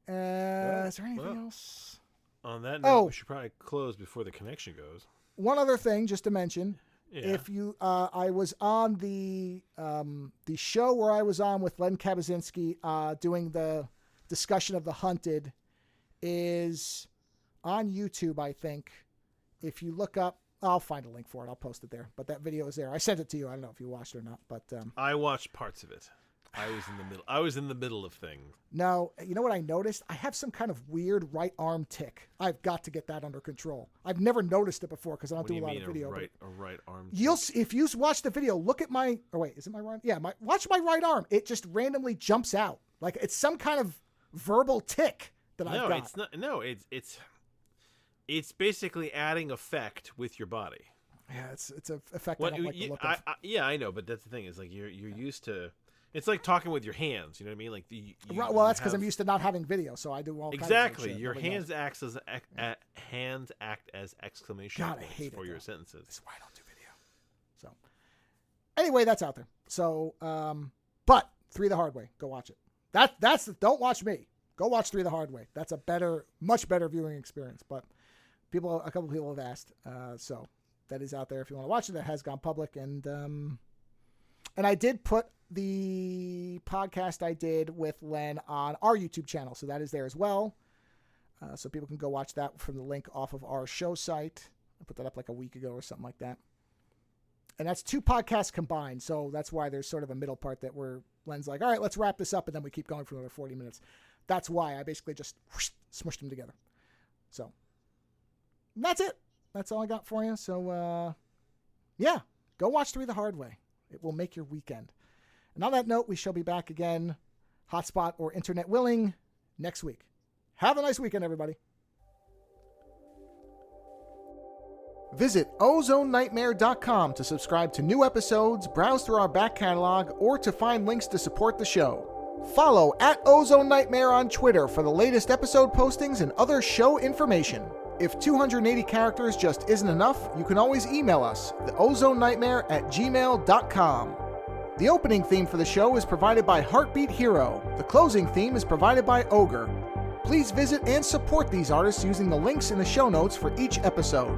Is there anything else? On that note, we should probably close before the connection goes. One other thing, just to mention, if you, I was on the show where I was on with Len Kabaczynski doing the discussion of The Hunted is on YouTube, I think. If you look up, I'll find a link for it. I'll post it there. But that video is there. I sent it to you. I don't know if you watched it or not. But I watched parts of it. I was in the middle. I was in the middle of things. No, you know what I noticed? I have some kind of weird right arm tick. I've got to get that under control. I've never noticed it before because I don't do a lot of video. A right arm. If you watch the video, look at my. Oh wait, is it my right? Yeah, watch my right arm. It just randomly jumps out like it's some kind of verbal tick that I've got. No, it's not. No, it's basically adding effect with your body. Yeah, it's an effect I don't like the look of. Yeah, I know, but that's the thing is like you're used to. It's like talking with your hands. You know what I mean? Like well, that's because I'm used to not having video, so I do all exactly. Kinds of your hands act as exclamation points for your sentences. That's why I don't do video. So anyway, that's out there. So, but 3 the Hard Way, go watch it. Don't watch me. Go watch 3 the Hard Way. That's a much better viewing experience. But a couple people have asked, so that is out there if you want to watch it. That has gone public, and I did put the podcast I did with Len on our YouTube channel, so that is there as well. So people can go watch that from the link off of our show site. I put that up like a week ago or something like that. And that's 2 podcasts combined, so that's why there's sort of a middle part that where Len's like, all right, let's wrap this up, and then we keep going for another 40 minutes. That's why I basically just smushed them together. So that's it. That's all I got for you. So, yeah, go watch 3 the Hard Way. It will make your weekend. And on that note, we shall be back again, hotspot or internet willing, next week. Have a nice weekend, everybody. Visit OzoneNightmare.com to subscribe to new episodes, browse through our back catalog, or to find links to support the show. Follow @OzoneNightmare on Twitter for the latest episode postings and other show information. If 280 characters just isn't enough, you can always email us, theozonenightmare@gmail.com. The opening theme for the show is provided by Heartbeat Hero. The closing theme is provided by Ogre. Please visit and support these artists using the links in the show notes for each episode.